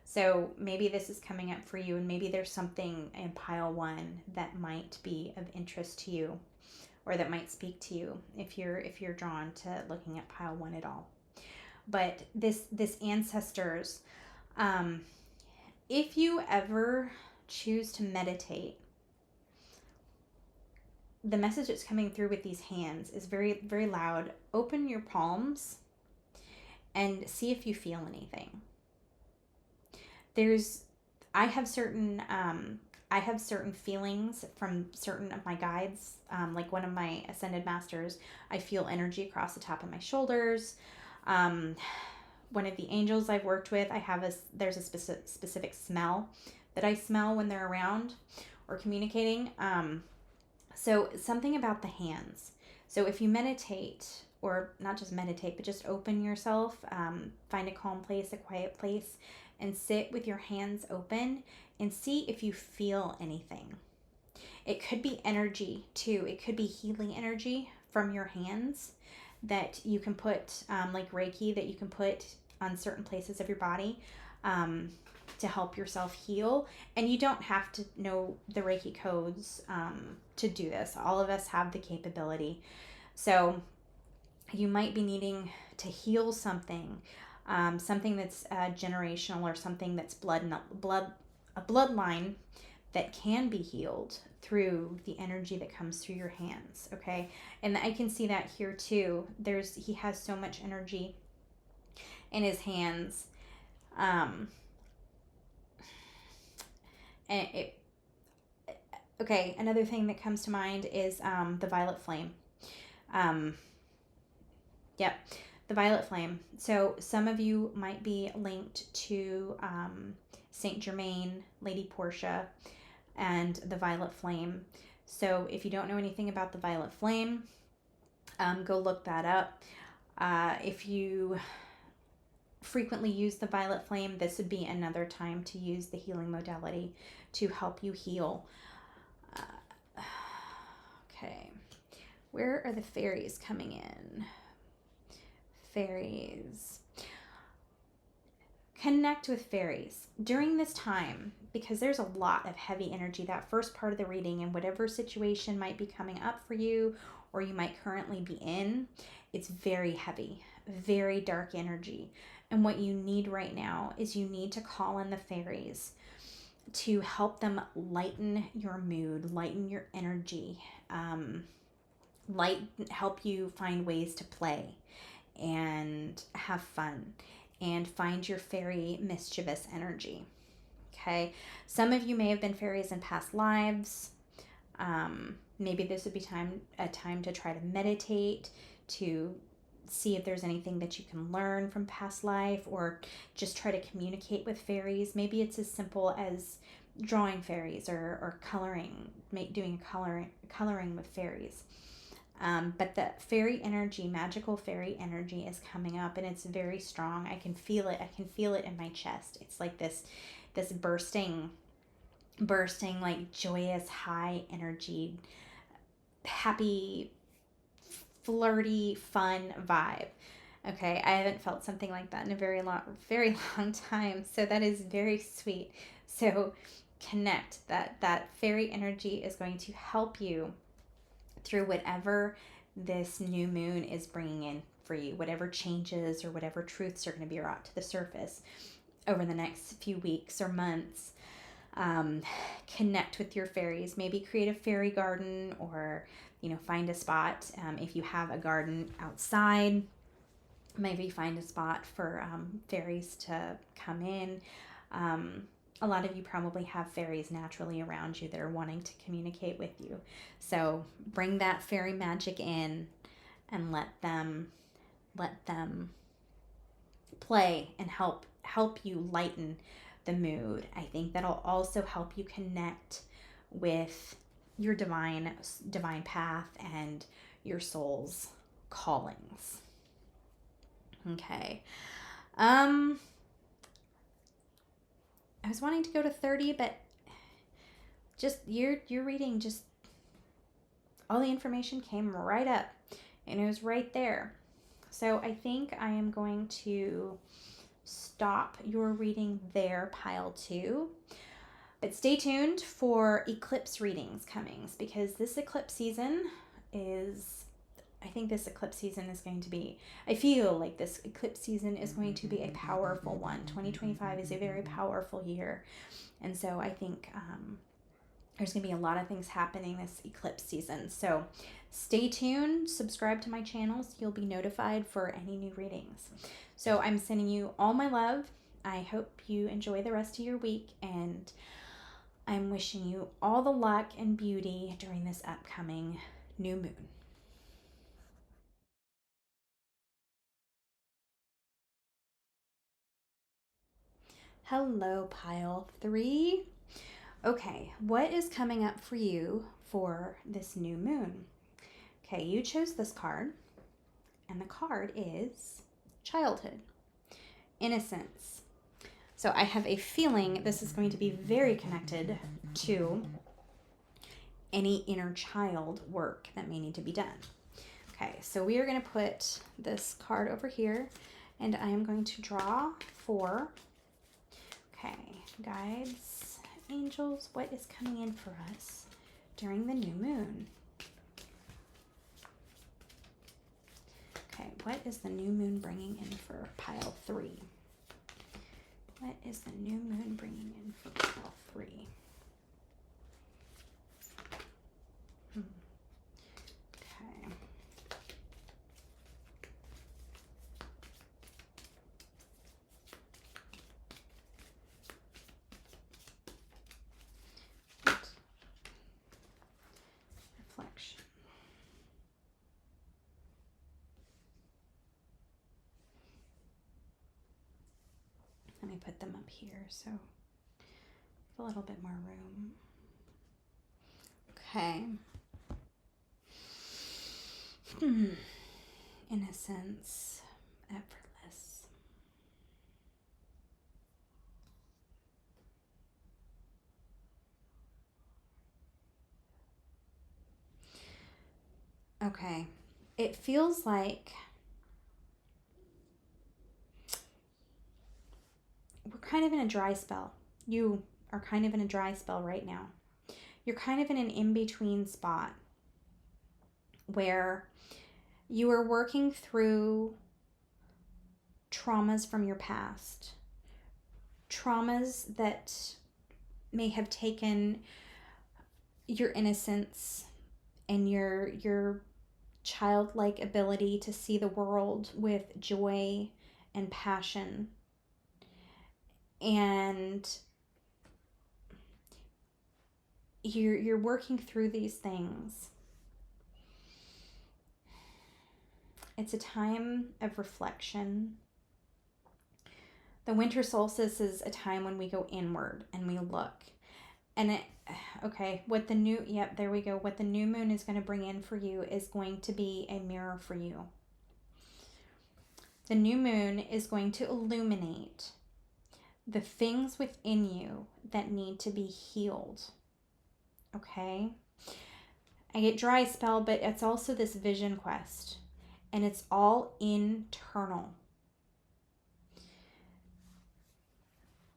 So maybe this is coming up for you, and maybe there's something in pile 1 that might be of interest to you, or that might speak to you if you're drawn to looking at pile 1 at all. But this ancestors, if you ever choose to meditate, the message that's coming through with these hands is very, very loud. Open your palms and see if you feel anything. I have certain feelings from certain of my guides. Like one of my ascended masters, I feel energy across the top of my shoulders. One of the angels I've worked with, there's a specific smell that I smell when they're around or communicating. So something about the hands. So if you meditate, or not just meditate, but just open yourself, find a calm place, a quiet place, and sit with your hands open and see if you feel anything. It could be energy too. It could be healing energy from your hands that you can put, like Reiki, that you can put on certain places of your body to help yourself heal. And you don't have to know the Reiki codes to do this. All of us have the capability. So you might be needing to heal something, something that's generational, or something that's a bloodline that can be healed through the energy that comes through your hands. Okay. And I can see that here too. He has so much energy in his hands. Okay. Another thing that comes to mind is, the violet flame. Yep. The violet flame. So some of you might be linked to, Saint Germain, Lady Portia, and the violet flame. So if you don't know anything about the violet flame, go look that up. If you frequently use the violet flame, this would be another time to use the healing modality to help you heal. Okay. Where are the fairies coming in? Fairies. Connect with fairies during this time, because there's a lot of heavy energy that first part of the reading, and whatever situation might be coming up for you or you might currently be in, it's very heavy, very dark energy. And what you need right now is you need to call in the fairies to help them lighten your mood, lighten your energy, help you find ways to play and have fun and find your fairy mischievous energy. Okay. Some of you may have been fairies in past lives. Maybe this would be a time to try to meditate, to see if there's anything that you can learn from past life, or just try to communicate with fairies. Maybe it's as simple as drawing fairies or coloring, doing coloring with fairies. But the fairy energy, magical fairy energy, is coming up, and it's very strong. I can feel it. I can feel it in my chest. It's like this bursting, like joyous, high energy, happy, flirty, fun vibe. Okay, I haven't felt something like that in a very long time. So that is very sweet. So connect. That fairy energy is going to help you through whatever this new moon is bringing in for you, whatever changes or whatever truths are going to be brought to the surface over the next few weeks or months. Connect with your fairies. Maybe create a fairy garden, or find a spot. If you have a garden outside, maybe find a spot for fairies to come in. A lot of you probably have fairies naturally around you that are wanting to communicate with you. So bring that fairy magic in and let them play and help you lighten the mood. I think that'll also help you connect with your divine path and your soul's callings. Okay. I was wanting to go to 30, but just your reading, just all the information came right up, and it was right there. So I think I am going to stop your reading there, pile 2. But stay tuned for eclipse readings coming, because this eclipse season I feel like this eclipse season is going to be a powerful one. 2025 is a very powerful year. And so I think There's going to be a lot of things happening this eclipse season. So stay tuned, subscribe to my channels. You'll be notified for any new readings. So I'm sending you all my love. I hope you enjoy the rest of your week, and I'm wishing you all the luck and beauty during this upcoming new moon. Hello, pile 3. Okay, what is coming up for you for this new moon? Okay, you chose this card, and the card is childhood, innocence. So I have a feeling this is going to be very connected to any inner child work that may need to be done. Okay, so we are going to put this card over here, and I am going to draw 4. Okay, guides, angels, what is coming in for us during the new moon? Okay, what is the new moon bringing in for pile 3? What is the new moon bringing in for pile 3? Okay. Reflection. Let me put them up here so a little bit more room. Okay. Innocence, effortless. Okay. It feels like we're kind of in a dry spell. You are kind of in a dry spell right now. You're kind of in an in-between spot where you are working through traumas from your past, traumas that may have taken your innocence and your childlike ability to see the world with joy and passion. And you're working through these things. It's a time of reflection. The winter solstice is a time when we go inward and we look. And what the new moon is going to bring in for you is going to be a mirror for you. The new moon is going to illuminate the things within you that need to be healed. Okay? I get dry spell, but it's also this vision quest. And it's all internal.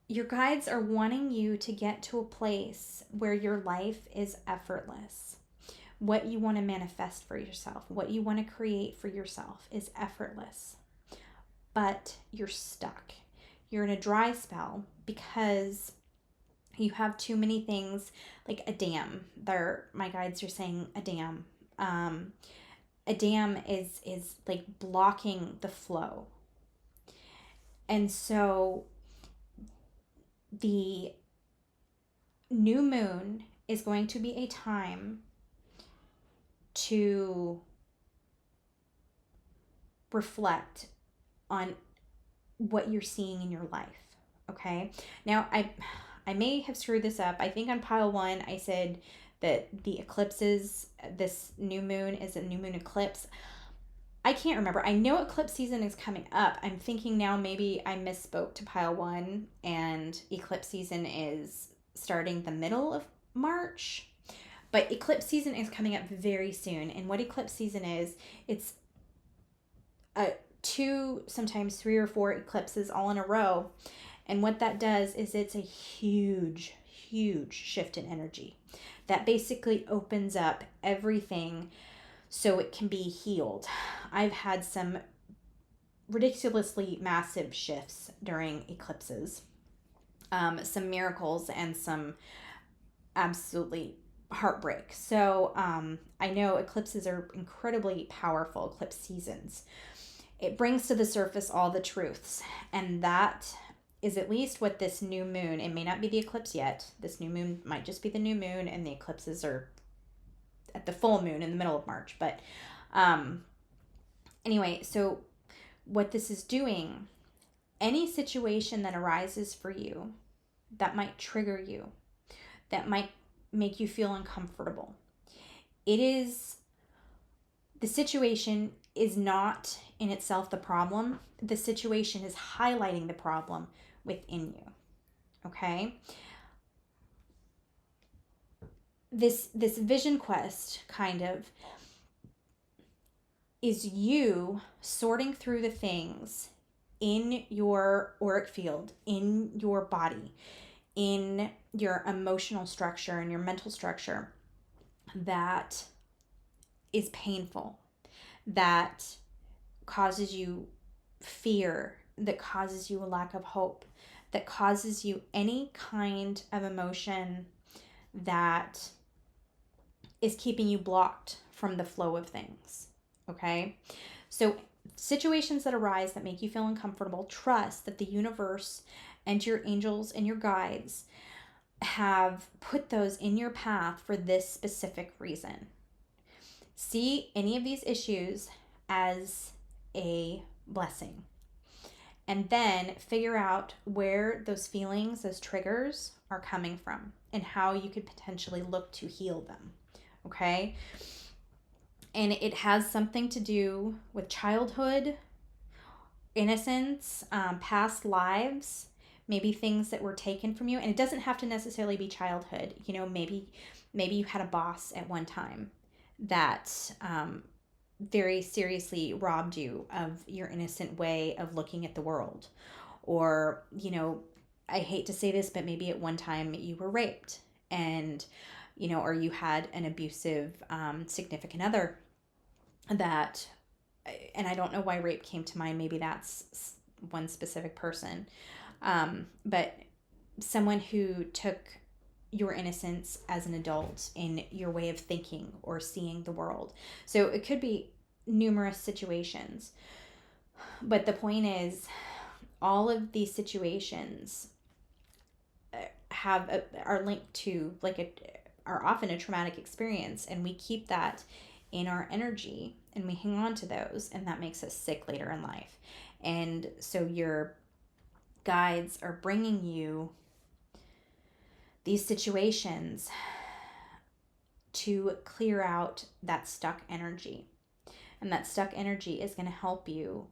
Your guides are wanting you to get to a place where your life is effortless. What you want to manifest for yourself, what you want to create for yourself is effortless. But you're stuck. You're in a dry spell because you have too many things, like a dam. My guides are saying a dam. A dam is like blocking the flow. And so the new moon is going to be a time to reflect on what you're seeing in your life. Okay? Now, I may have screwed this up. I think on pile 1, I said that the eclipses, this new moon is a new moon eclipse. I can't remember. I know eclipse season is coming up. I'm thinking now maybe I misspoke to pile 1 and eclipse season is starting the middle of March. But eclipse season is coming up very soon. And what eclipse season is, it's 2, sometimes 3 or 4 eclipses all in a row. And what that does is it's a huge, huge shift in energy that basically opens up everything so it can be healed. I've had some ridiculously massive shifts during eclipses, some miracles and some absolutely heartbreak. So I know eclipses are incredibly powerful, eclipse seasons. It brings to the surface all the truths, and that is at least what this new moon, it may not be the eclipse yet. This new moon might just be the new moon, and the eclipses are at the full moon in the middle of March. But anyway, so what this is doing, any situation that arises for you that might trigger you, that might make you feel uncomfortable, the situation is not in itself the problem. The situation is highlighting the problem within you. Okay? This vision quest kind of is you sorting through the things in your auric field, in your body, in your emotional structure and your mental structure that is painful, that causes you fear, that causes you a lack of hope, that causes you any kind of emotion that is keeping you blocked from the flow of things. Okay? So situations that arise that make you feel uncomfortable, trust that the universe and your angels and your guides have put those in your path for this specific reason. See any of these issues as a blessing. And then figure out where those feelings, those triggers are coming from and how you could potentially look to heal them. Okay? And it has something to do with childhood, innocence, past lives, maybe things that were taken from you. And it doesn't have to necessarily be childhood. You know, maybe you had a boss at one time that very seriously robbed you of your innocent way of looking at the world. Or, you know, I hate to say this, but maybe at one time you were raped, and, you know, or you had an abusive significant other that, and I don't know why rape came to mind. Maybe that's one specific person. But someone who took your innocence as an adult in your way of thinking or seeing the world. So it could be numerous situations. But the point is, all of these situations are linked to are often a traumatic experience, and we keep that in our energy and we hang on to those, and that makes us sick later in life. And so your guides are bringing you these situations to clear out that stuck energy. And that stuck energy is going to help you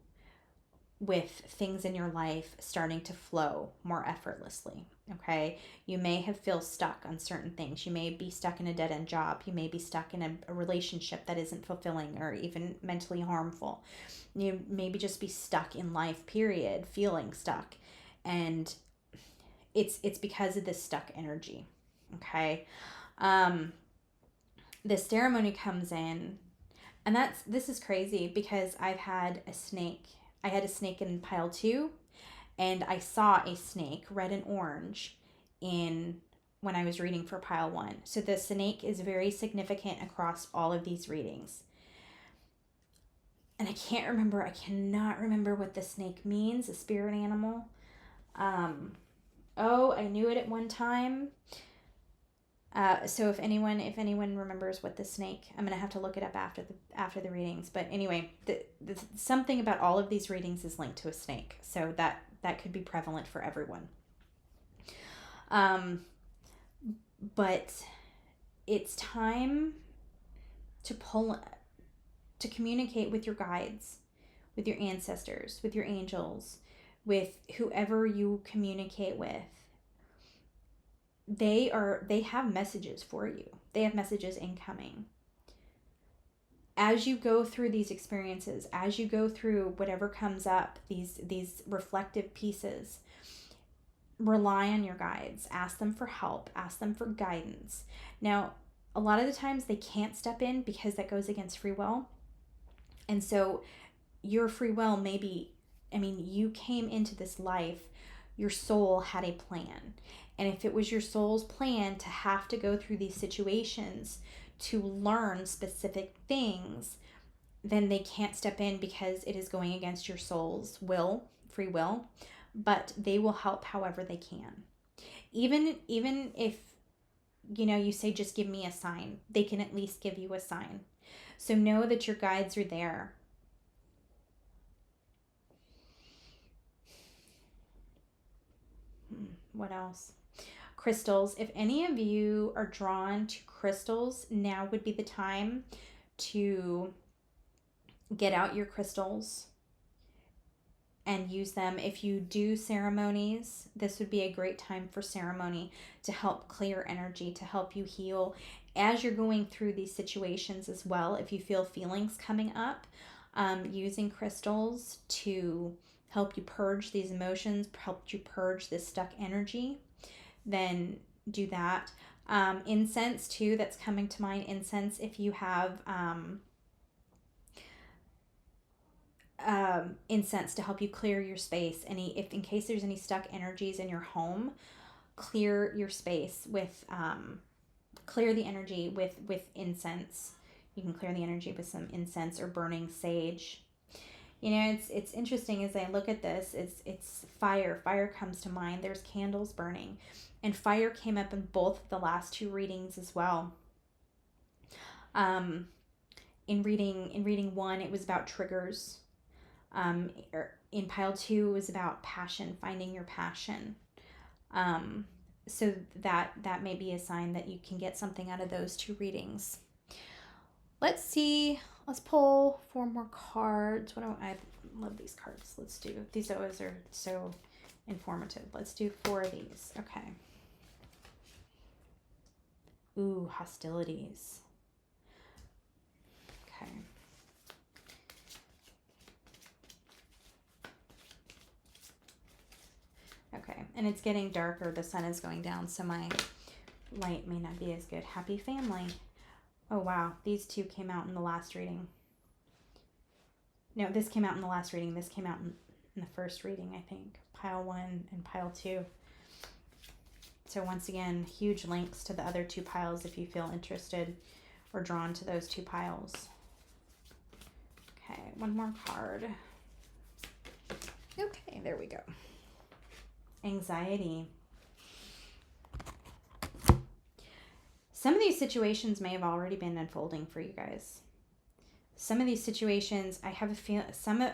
with things in your life starting to flow more effortlessly. Okay? You may have feel stuck on certain things. You may be stuck in a dead-end job. You may be stuck in a relationship that isn't fulfilling or even mentally harmful. You maybe just be stuck in life, period, feeling stuck. And it's because of this stuck energy. Okay? The ceremony comes in, and this is crazy because I had a snake in pile 2, and I saw a snake, red and orange, when I was reading for pile 1. So the snake is very significant across all of these readings. And I cannot remember what the snake means, a spirit animal. I knew it at one time. So if anyone remembers what the snake, I'm gonna have to look it up after the readings. But anyway, the something about all of these readings is linked to a snake, so that could be prevalent for everyone. But it's time to communicate with your guides, with your ancestors, with your angels, with whoever you communicate with. They have messages for you. They have messages incoming. As you go through these experiences, as you go through whatever comes up, these reflective pieces, rely on your guides. Ask them for help. Ask them for guidance. Now, a lot of the times they can't step in because that goes against free will. And so your free will you came into this life, your soul had a plan. And if it was your soul's plan to have to go through these situations to learn specific things, then they can't step in because it is going against your soul's will, free will, but they will help however they can. Even if, you say, just give me a sign, they can at least give you a sign. So know that your guides are there. What else? Crystals. If any of you are drawn to crystals, now would be the time to get out your crystals and use them. If you do ceremonies, this would be a great time for ceremony to help clear energy, to help you heal as you're going through these situations as well. If you feel feelings coming up, using crystals to help you purge these emotions, help you purge this stuck energy, then do that. Incense too, that's coming to mind. Incense, if you have incense to help you clear your space. If in case there's any stuck energies in your home, clear your space with clear the energy with incense. You can clear the energy with some incense or burning sage. It's interesting as I look at this. It's fire. Fire comes to mind. There's candles burning, and fire came up in both of the last two readings as well. In reading 1, it was about triggers. In pile 2, it was about passion, finding your passion. So that may be a sign that you can get something out of those two readings. Let's see. Let's pull 4 more cards. I love these cards. Let's do. These always are so informative. Let's do 4 of these. Okay. Ooh, hostilities. Okay. Okay, and it's getting darker. The sun is going down, so my light may not be as good. Happy family. Oh, wow. These two came out in the last reading. No, this came out in the last reading. This came out in the first reading, I think. Pile 1 and pile 2. So once again, huge links to the other 2 piles if you feel interested or drawn to those 2 piles. Okay, one more card. Okay, there we go. Anxiety. Some of these situations may have already been unfolding for you guys. Some of these situations, I have a feel,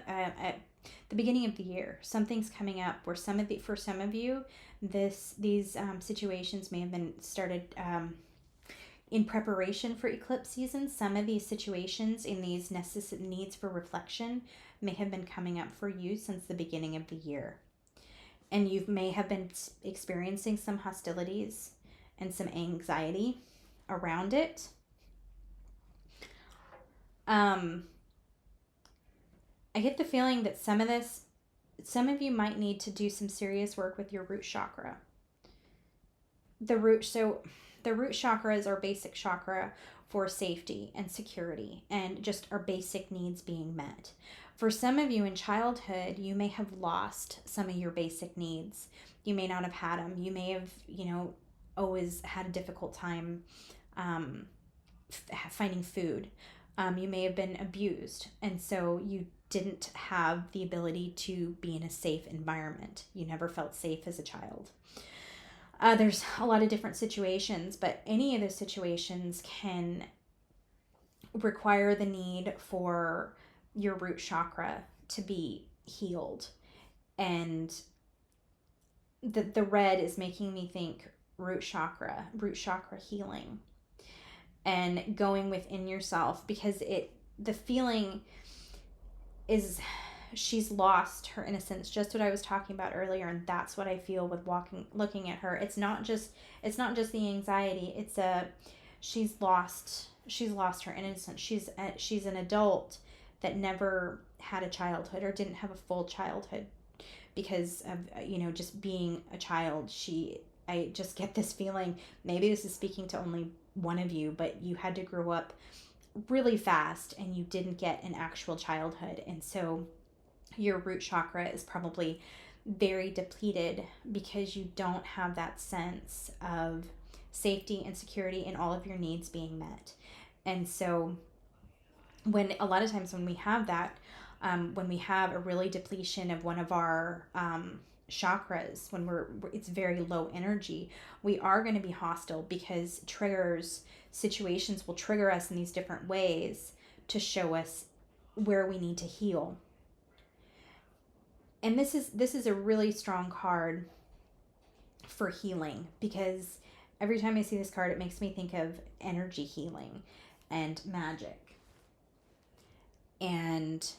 at the beginning of the year, something's coming up where for some of you, these situations may have been started in preparation for eclipse season. Some of these situations in these needs for reflection may have been coming up for you since the beginning of the year. And you may have been experiencing some hostilities and some anxiety around it. I get the feeling that some of you might need to do some serious work with your root chakra. The root chakra is our basic chakra for safety and security and just our basic needs being met. For some of you in childhood, you may have lost some of your basic needs. You may not have had them. You may have, always had a difficult time finding food. You may have been abused, and so you didn't have the ability to be in a safe environment. You never felt safe as a child. There's a lot of different situations, but any of those situations can require the need for your root chakra to be healed. And the red is making me think root chakra healing and going within yourself, because the feeling is she's lost her innocence, just what I was talking about earlier, and that's what I feel with looking at her. It's not just the anxiety, it's she's lost her innocence. She's an adult that never had a childhood or didn't have a full childhood because of just being a child. I just get this feeling, maybe this is speaking to only one of you, but you had to grow up really fast and you didn't get an actual childhood, and so your root chakra is probably very depleted because you don't have that sense of safety and security and all of your needs being met. And so when a lot of times when we have that, when we have a really depletion of one of our chakras, when it's very low energy, we are going to be hostile because situations will trigger us in these different ways to show us where we need to heal. And this is a really strong card for healing, because every time I see this card, it makes me think of energy healing and magic and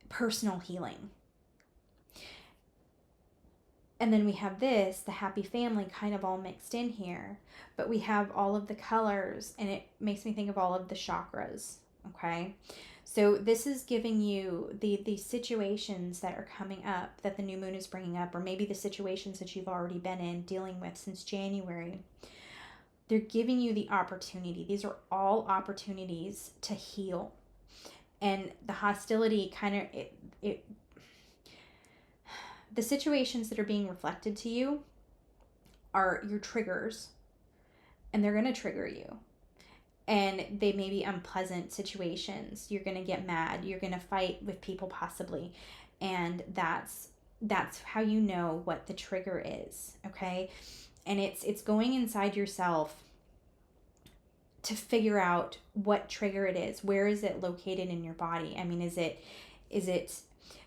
personal healing. And then we have the happy family kind of all mixed in here, but we have all of the colors, and it makes me think of all of the chakras. Okay. So this is giving you the situations that are coming up that the new moon is bringing up, or maybe the situations that you've already been in dealing with since January. They're giving you the opportunity. These are all opportunities to heal. And the hostility kind of, the situations that are being reflected to you are your triggers, and they're going to trigger you. And they may be unpleasant situations. You're going to get mad. You're going to fight with people possibly. And that's how you know what the trigger is, okay? And it's going inside yourself to figure out what trigger it is. Where is it located in your body? I mean, is it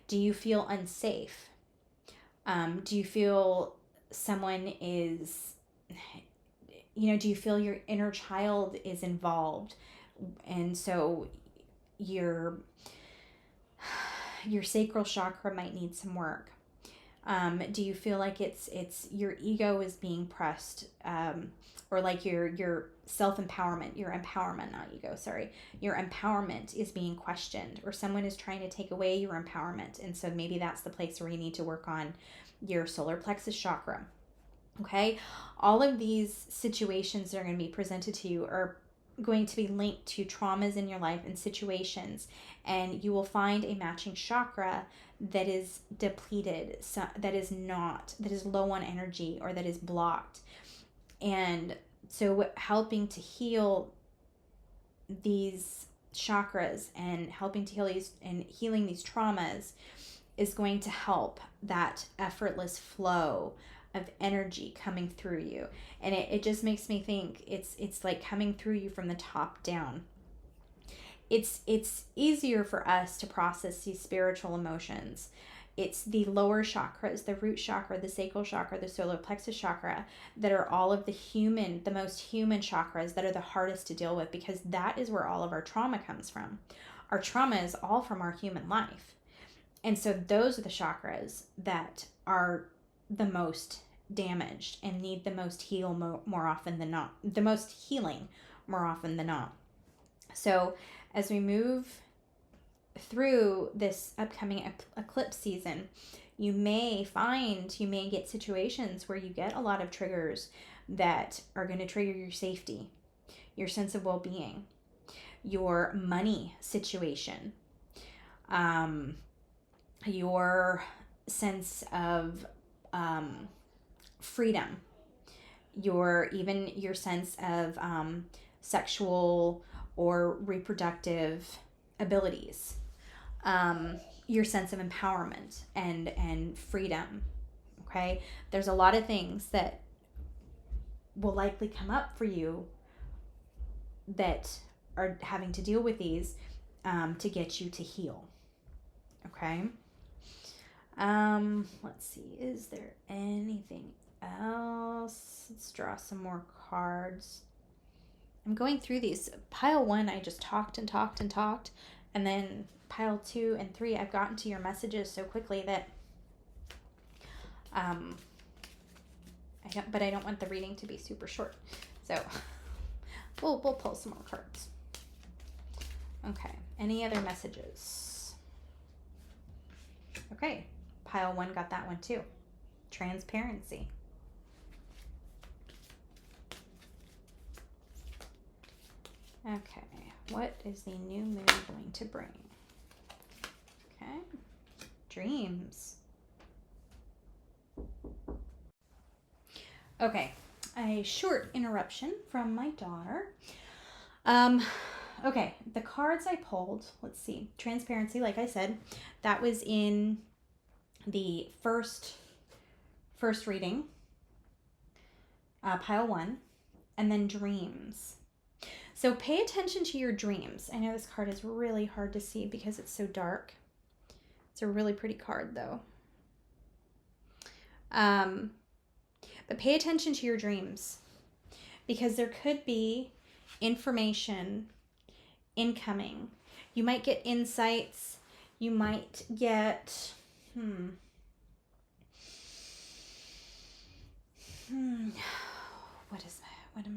do you feel unsafe? Do you feel someone is, do you feel your inner child is involved? And so your sacral chakra might need some work. Do you feel like it's your ego is being pressed, or like your self-empowerment, your empowerment is being questioned, or someone is trying to take away your empowerment. And so maybe that's the place where you need to work on your solar plexus chakra. Okay, all of these situations that are going to be presented to you are going to be linked to traumas in your life and situations, and you will find a matching chakra that is depleted, that is low on energy, or that is blocked. And so helping to heal these chakras and helping to heal these and healing these traumas is going to help that effortless flow of energy coming through you. And it just makes me think it's like coming through you from the top down. It's easier for us to process these spiritual emotions. It's the lower chakras, the root chakra, the sacral chakra, the solar plexus chakra, that are all of the most human chakras that are the hardest to deal with, because that is where all of our trauma comes from. Our trauma is all from our human life. And so those are the chakras that are the most damaged and need the most more often than not. The most healing more often than not. So as we move through this upcoming eclipse season, you may get situations where you get a lot of triggers that are going to trigger your safety, your sense of well-being, your money situation, your sense of freedom, your sense of sexual or reproductive abilities, your sense of empowerment and freedom. Okay, there's a lot of things that will likely come up for you that are having to deal with these to get you to heal. Okay. Let's see, is there anything else? Let's draw some more cards. I'm going through these. Pile 1, I just talked, and then pile 2 and 3, I've gotten to your messages so quickly that I don't want the reading to be super short, so we'll pull some more cards. Okay, any other messages? Okay, pile 1 got that one too. Transparency. Okay, what is the new moon going to bring? Okay, Dreams. Okay, a short interruption from my daughter. Okay, the cards I pulled, let's see. Transparency, like I said, that was in the first reading, pile 1, and then dreams. So pay attention to your dreams. I know this card is really hard to see because it's so dark. It's a really pretty card though. But pay attention to your dreams because there could be information incoming. You might get insights. You might get, what am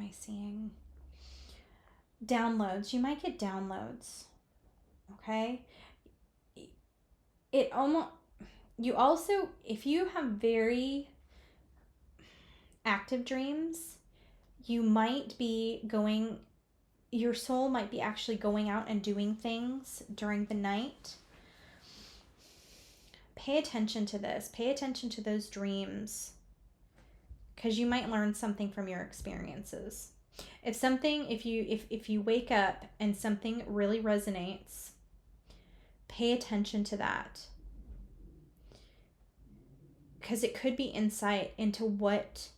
I seeing? Downloads. You might get downloads. Okay? You also, if you have very active dreams, you might be your soul might be actually going out and doing things during the night. Pay attention to this. Pay attention to those dreams because you might learn something from your experiences. If you wake up and something really resonates, pay attention to that. Because it could be insight into what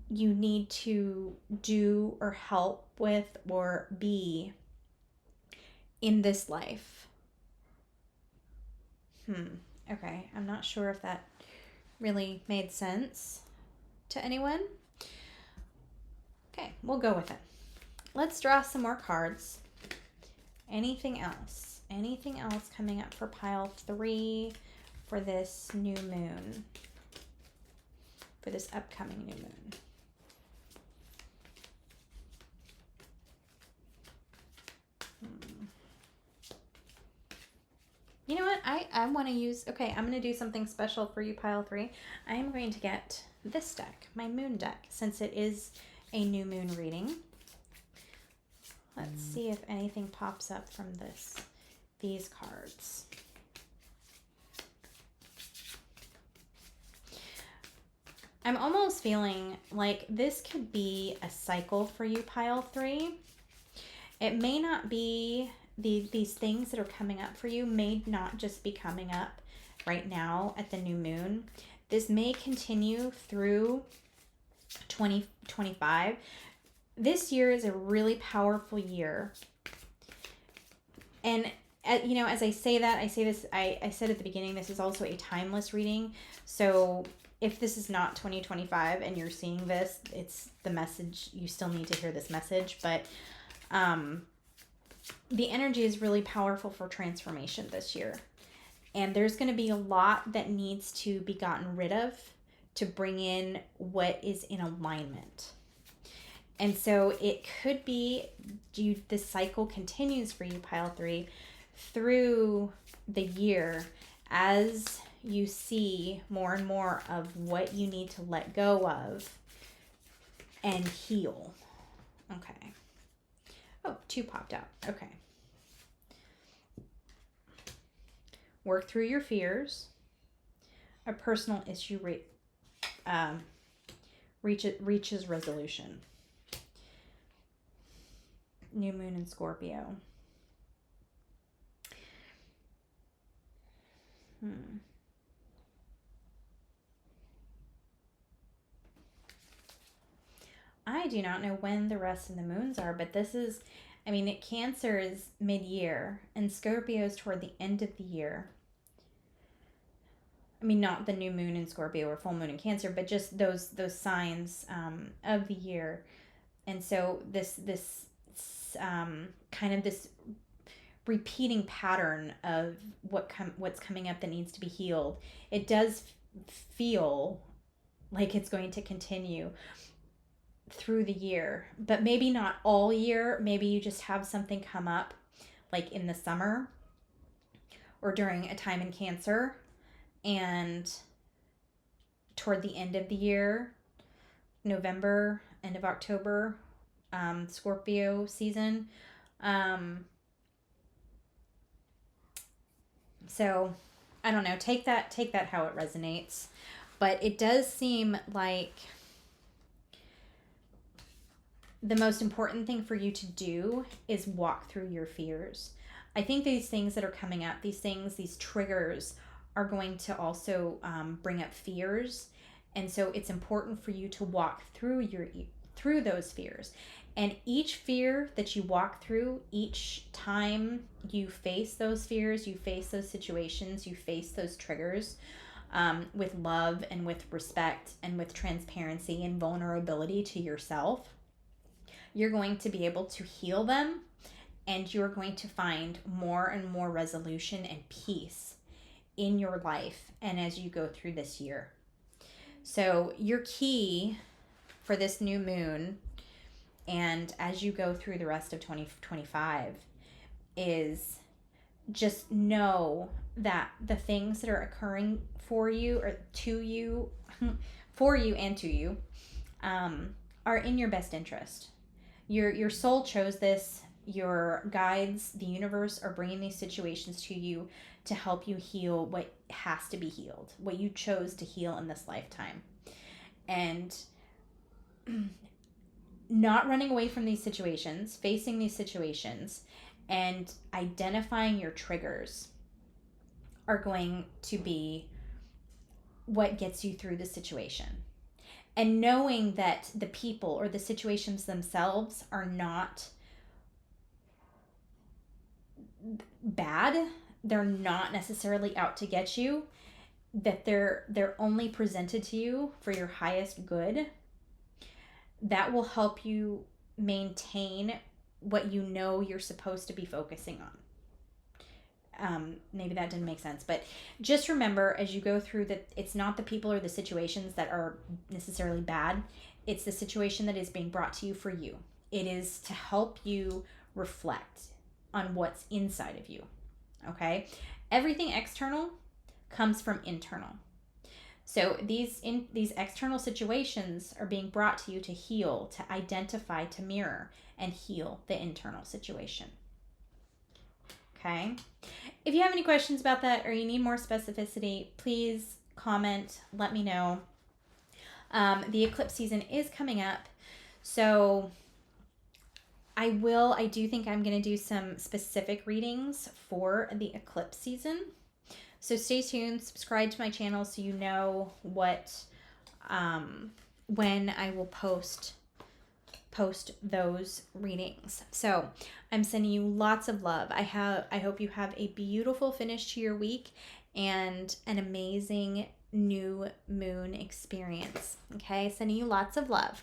you need to do or help with or be in this life. Okay, I'm not sure if that really made sense to anyone. Okay, we'll go with it. Let's draw some more cards. Anything else? Anything else coming up for pile 3 for this new moon? For this upcoming new moon? You know what? I want to use... Okay, I'm going to do something special for you, pile 3. I am going to get this deck, my moon deck, since it is a new moon reading. Let's see if anything pops up from these cards. I'm almost feeling like this could be a cycle for you, pile 3. It may not be... These things that are coming up for you may not just be coming up right now at the new moon. This may continue through 2025. This year is a really powerful year. And, as I say that, I said at the beginning, this is also a timeless reading. So if this is not 2025 and you're seeing this, it's the message. You still need to hear this message. But, the energy is really powerful for transformation this year. And there's going to be a lot that needs to be gotten rid of to bring in what is in alignment. And so it could be this cycle continues for you, pile 3, through the year as you see more and more of what you need to let go of and heal. Okay. Oh, 2 popped out. Okay. Work through your fears. A personal issue reaches resolution. New moon in Scorpio. I do not know when the rest of the moons are, but this is, Cancer is mid-year and Scorpio is toward the end of the year. Not the new moon in Scorpio or full moon in Cancer, but just those signs of the year. And so this kind of this repeating pattern of what's coming up that needs to be healed. It does feel like it's going to continue through the year, but maybe not all year. Maybe you just have something come up like in the summer or during a time in Cancer, and toward the end of the year, November, end of October, Scorpio season. So I don't know, take that how it resonates. But it does seem like the most important thing for you to do is walk through your fears. I think these things that are coming up, these triggers are going to also bring up fears. And so it's important for you to walk through through those fears. And each fear that you walk through, each time you face those fears, you face those situations, you face those triggers, with love and with respect and with transparency and vulnerability to yourself, you're going to be able to heal them, and you're going to find more and more resolution and peace in your life and as you go through this year. So your key for this new moon, and as you go through the rest of 2025, is just know that the things that are occurring for you or to you, for you and to you, are in your best interest. Your soul chose this. Your guides, the universe, are bringing these situations to you to help you heal what has to be healed, what you chose to heal in this lifetime. And not running away from these situations, facing these situations, and identifying your triggers are going to be what gets you through the situation. And knowing that the people or the situations themselves are not bad, they're not necessarily out to get you, that they're only presented to you for your highest good, that will help you maintain what you know you're supposed to be focusing on. Maybe that didn't make sense, but just remember as you go through that it's not the people or the situations that are necessarily bad. It's the situation that is being brought to you for you. It is to help you reflect on what's inside of you. Okay? Everything external comes from internal. So these external situations are being brought to you to heal, to identify, to mirror, and heal the internal situation. Okay? If you have any questions about that or you need more specificity, please comment, let me know. The eclipse season is coming up, so I do think I'm going to do some specific readings for the eclipse season. So stay tuned, subscribe to my channel so you know what, when I will post those readings. So I'm sending you lots of love. I hope you have a beautiful finish to your week and an amazing new moon experience. Okay, sending you lots of love.